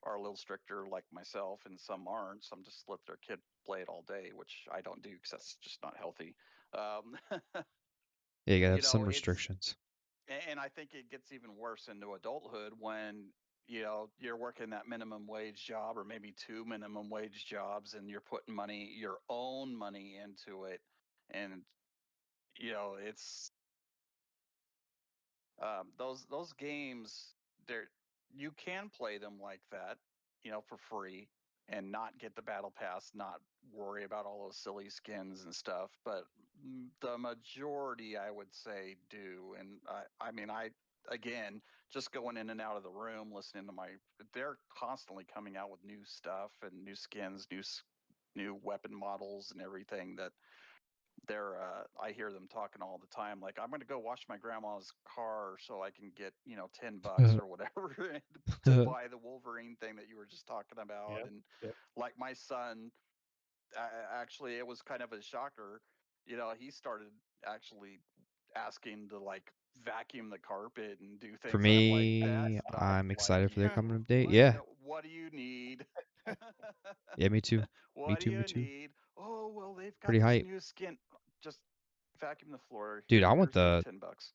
are a little stricter, like myself, and some aren't. Some just let their kid play it all day, which I don't do because that's just not healthy. Um, Yeah, you gotta you have some know, it's restrictions. and I think it gets even worse into adulthood when you're working that minimum wage job, or maybe two minimum wage jobs, and you're putting your own money into it, and it's those games. There, you can play them like that, for free, and not get the battle pass, not worry about all those silly skins and stuff. But the majority, I would say, do. And I mean, again, just going in and out of the room, listening to they're constantly coming out with new stuff and new skins, new weapon models and everything that I hear them talking all the time, like, I'm going to go wash my grandma's car so I can get $10 or whatever to buy the Wolverine thing that you were just talking about. Yep. And Yep. like my son, actually, it was kind of a shocker. He started actually asking to like vacuum the carpet and do For things, and I'm like, me, that's not I'm like excited for their you. coming update. what Yeah, what do you need? yeah, me too. Me What do too, me you too. need? Oh, well, they've got Pretty this hype. new skin. Just vacuum the floor. Dude, I want Here's your the $10.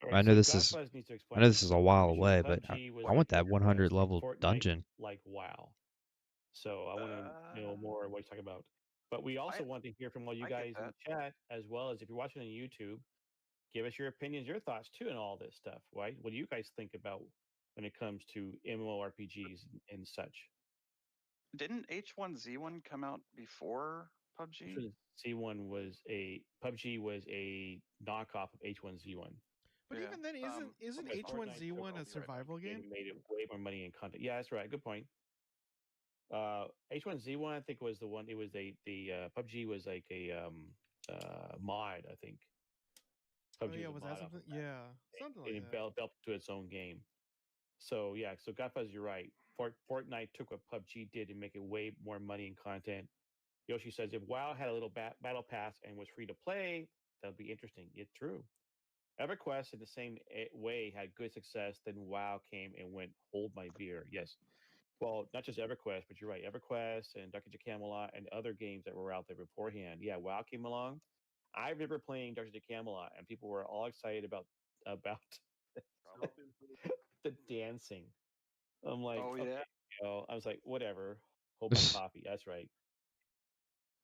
All I right, know so this is Godfuzz needs to I explain know this this is to a everybody. while We should away, but PUBG was I like want that 100 level Fortnite dungeon. like WoW. So I want to know uh, more what you're talking about. But we I also want to hear from all you I get guys in that. the chat, as well as if you're watching on YouTube, give us your opinions, your thoughts too, and all this stuff. Right? What do you guys think about when it comes to MMORPGs and such? Didn't H1Z1 come out before PUBG? H1Z1 was a PUBG was a knockoff of H1Z1 But Yeah. even then, isn't because Fortnite took H1Z1 I'll a be right back. survival and game? made it way more money in content. Yeah, that's right. Good point. H1Z1, I think was the one. It was the PUBG was like a mod. I think Oh PUBG yeah, was a was that mod off something? of that, Yeah, something and like it that. built to its own game. So yeah, so Godfuzz, you're right. Fortnite took what PUBG did and make it way more money and content. Yoshi says if WoW had a little battle pass and was free to play, that would be interesting. It's true. EverQuest, in the same way, had good success. Then WoW came and went, hold my beer. Yes. Well, not just EverQuest, but you're right. EverQuest and Dr. Camelot and other games that were out there beforehand. Yeah, WoW came along. I remember playing Dr. Camelot, and people were all excited about Probably. the dancing. I'm like, Oh okay, yeah. I was like, whatever. Hold my coffee. That's right.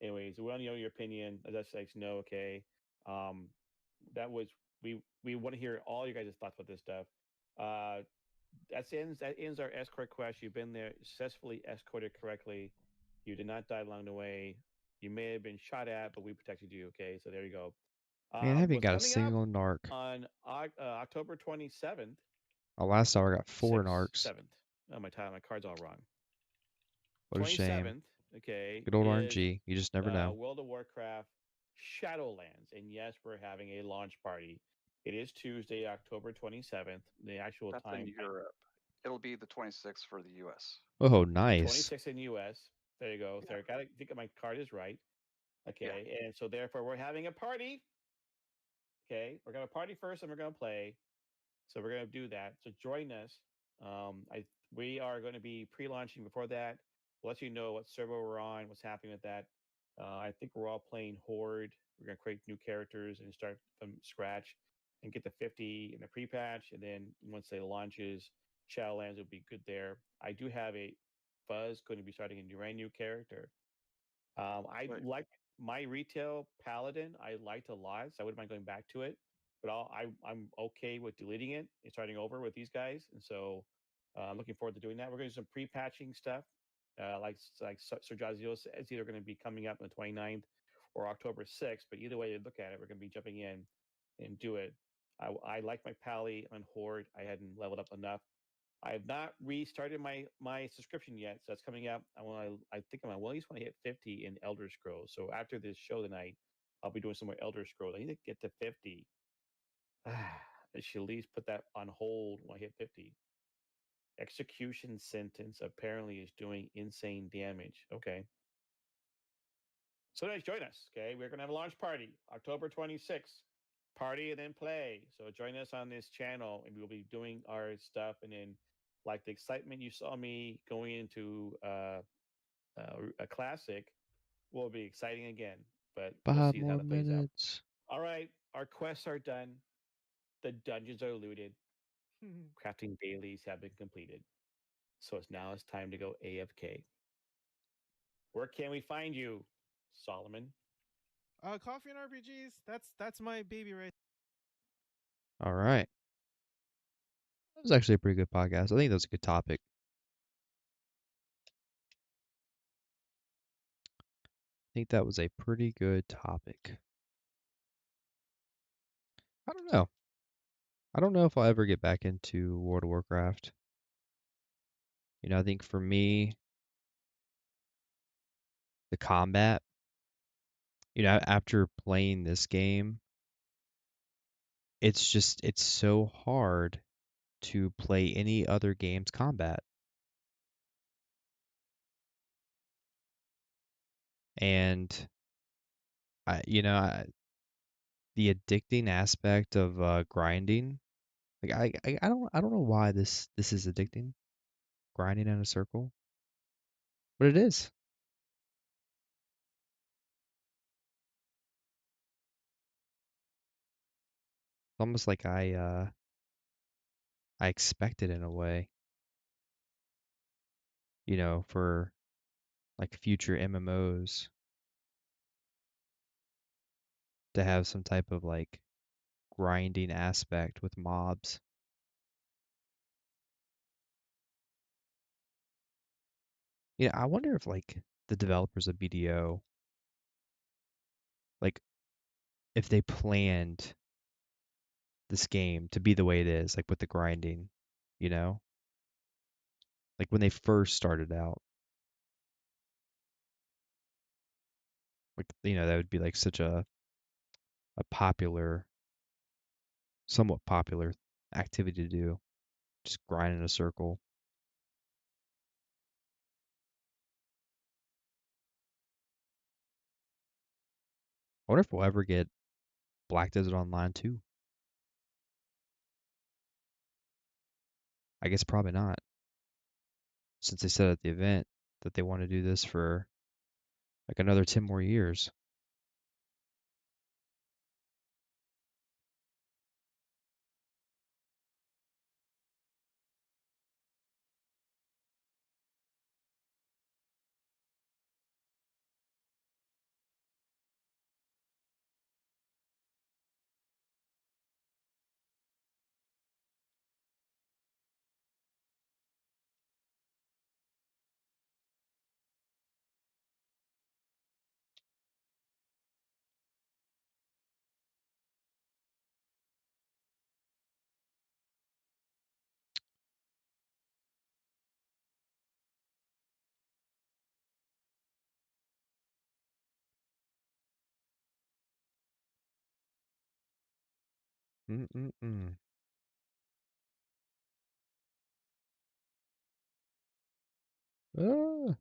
Anyways, we want to know your opinion. That's like no, okay. Um, that was we want to hear all you guys' thoughts about this stuff. Uh, that ends our escort quest. You've been there successfully escorted correctly. You did not die along the way. You may have been shot at, but we protected you. Okay, so there you go. Man, I haven't What's got a coming up single narc. on October 27th, Last hour I got 6th, 4 narcs. 7th? Oh, my card's all wrong. What a shame. 27th, okay, Good old is RNG. You just never know. World of Warcraft Shadowlands. And yes, we're having a launch party. It is Tuesday, October 27th. The actual That's in time, Europe. It'll be the 26th for the US. Oh, nice. 26th in US. There you go. So Yeah. I got to think my card is right. Yeah. Okay. And so therefore we're having a party. Okay. We're going to party first and we're going to play. So we're going to do that. So join us. We are going to be pre-launching before that. We'll let you know what server we're on, what's happening with that. I think we're all playing Horde. We're going to create new characters and start from scratch. and get the 50 in the pre-patch, and then once it launches, Shadowlands will be good there. I do have a Fuzz going to be starting a brand new character. I Right. like my retail Paladin. I liked a lot, so I wouldn't mind going back to it. But I'm okay with deleting it and starting over with these guys. And so I'm looking forward to doing that. We're going to do some pre-patching stuff. Like Sir Jazio said, it's either going to be coming up on the 29th or October 6th. But either way you look at it, we're going to be jumping in and do it. I like my Pally on Horde. I hadn't leveled up enough. I have not restarted my subscription yet, so that's coming up. I think I'm at least want to hit 50 in Elder Scrolls. So after this show tonight, I'll be doing some more Elder Scrolls. I need to get to 50. I should at least put that on hold when I hit 50. Execution sentence apparently is doing insane damage. Okay. So guys, join us. Okay. We're gonna have a launch party October 26th. Party and then play. So join us on this channel and we'll be doing our stuff. And then like the excitement you saw me going into a classic will be exciting again. But we'll 5 see how more that plays out. minutes. All right. Our quests are done. The dungeons are looted. Crafting dailies have been completed. So it's time to go AFK. Where can we find you, Solomon? Coffee and RPGs. That's my baby right. All right. That was actually a pretty good podcast. I think that was a good topic. I think that was a pretty good topic. I don't know. I don't know if I'll ever get back into World of Warcraft. I think for me, the combat, after playing this game, it's so hard to play any other game's combat. And the addicting aspect of grinding, like I don't know why this is addicting, grinding in a circle, but it is. It's almost like I expect it in a way, for like future MMOs to have some type of like grinding aspect with mobs. I wonder if like the developers of BDO, like if they planned this game to be the way it is, like with the grinding, you know, like when they first started out, like that would be like such a popular, somewhat popular activity to do, just grind in a circle. I wonder if we'll ever get Black Desert Online too. I guess probably not, since they said at the event that they want to do this for like another 10 more years. Mm-mm-mm. Ah.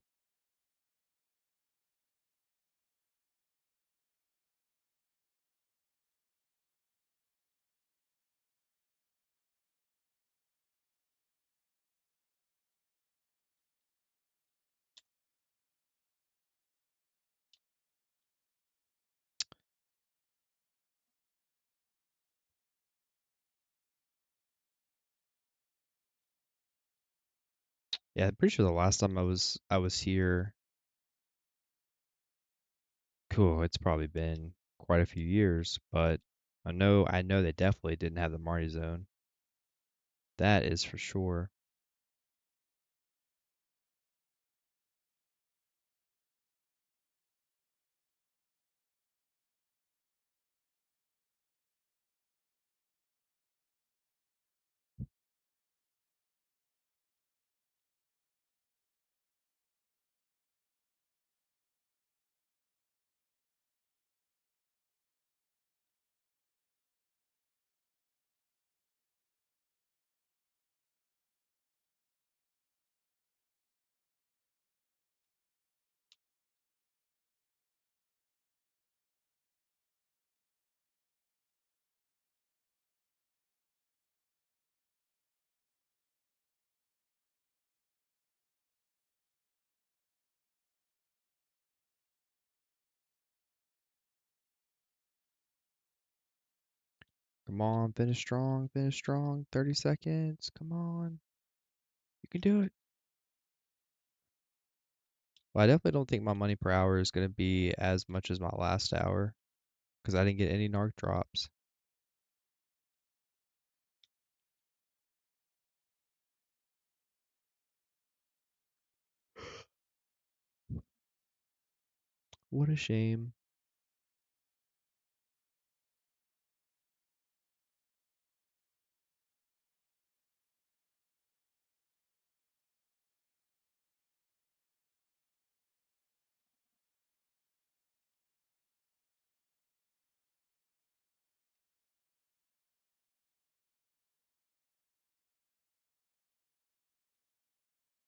Yeah, I'm pretty sure the last time I was here, cool, it's probably been quite a few years, but I know they definitely didn't have the Marty Zone. That is for sure. Come on, finish strong, finish strong. 30 seconds. Come on. You can do it. Well, I definitely don't think my money per hour is going to be as much as my last hour because I didn't get any narc drops. What a shame.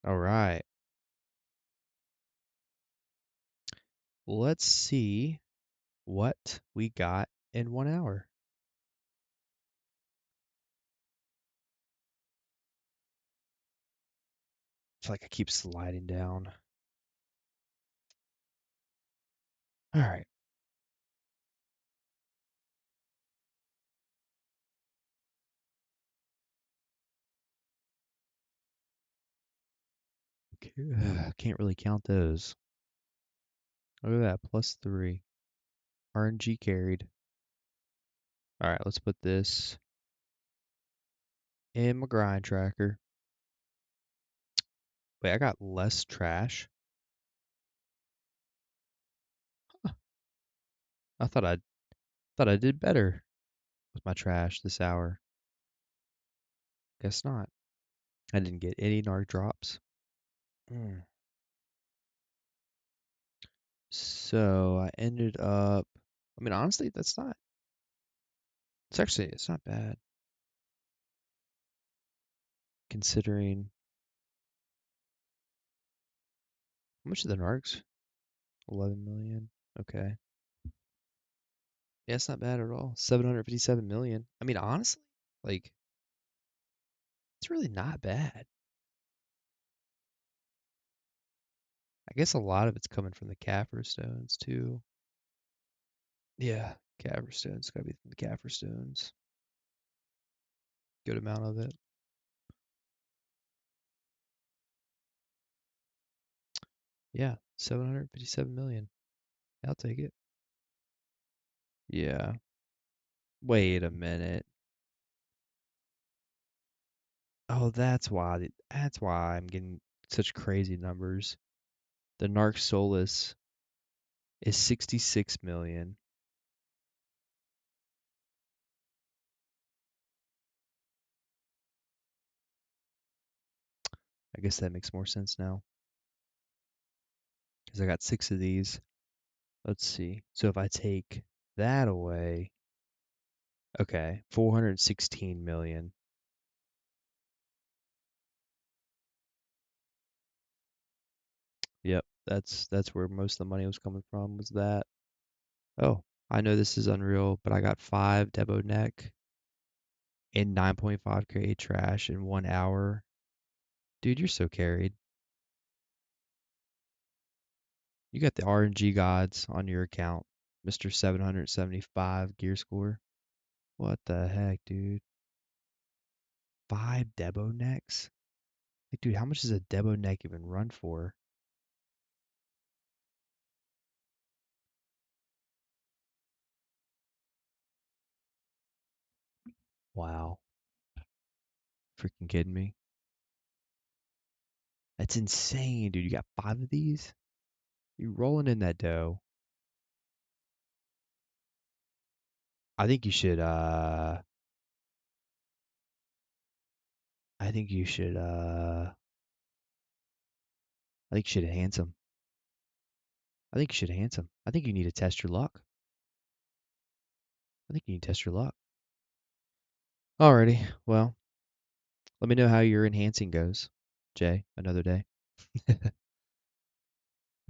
All right. Let's see what we got in 1 hour. It's like I keep sliding down. All right. Can't really count those. Look at that. +3. RNG carried. All right. Let's put this in my grind tracker. Wait, I got less trash. Huh, I thought I did better with my trash this hour. Guess not. I didn't get any narc drops. Mm. So I ended up. I mean, honestly, that's not. It's not bad considering how much are the narcs? 11 million. Okay. Yeah, it's not bad at all. 757 million. I mean, honestly, like it's really not bad. I guess a lot of it's coming from the Kaffir stones too. Yeah, Kaffir stones. Gotta be from the Kaffir stones. Good amount of it. Yeah, 757 million. I'll take it. Yeah. Wait a minute. Oh, that's why I'm getting such crazy numbers. The Narc Solus is 66 million. I guess that makes more sense now because I got 6 of these. Let's see. So if I take that away, okay, 416 million. Yep, that's where most of the money was coming from, was that. Oh, I know this is unreal, but I got 5 Debo Neck and 9.5K trash in 1 hour. Dude, you're so carried. You got the RNG gods on your account, Mr. 775 gear score. What the heck, dude? 5 Debo necks? Like, dude, how much does a Debo neck even run for? Wow. Freaking kidding me? That's insane, dude. You got 5 of these? You rolling in that dough. I think you should I think you should I think you should enhance them. I think you should enhance them. I think you need to test your luck. I think you need to test your luck. Alrighty, well, let me know how your enhancing goes, Jay, another day.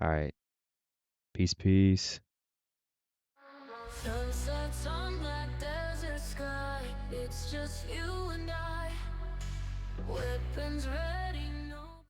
Alright. Peace, peace. Sunsets on black desert sky. It's just you and I. Weapons ready.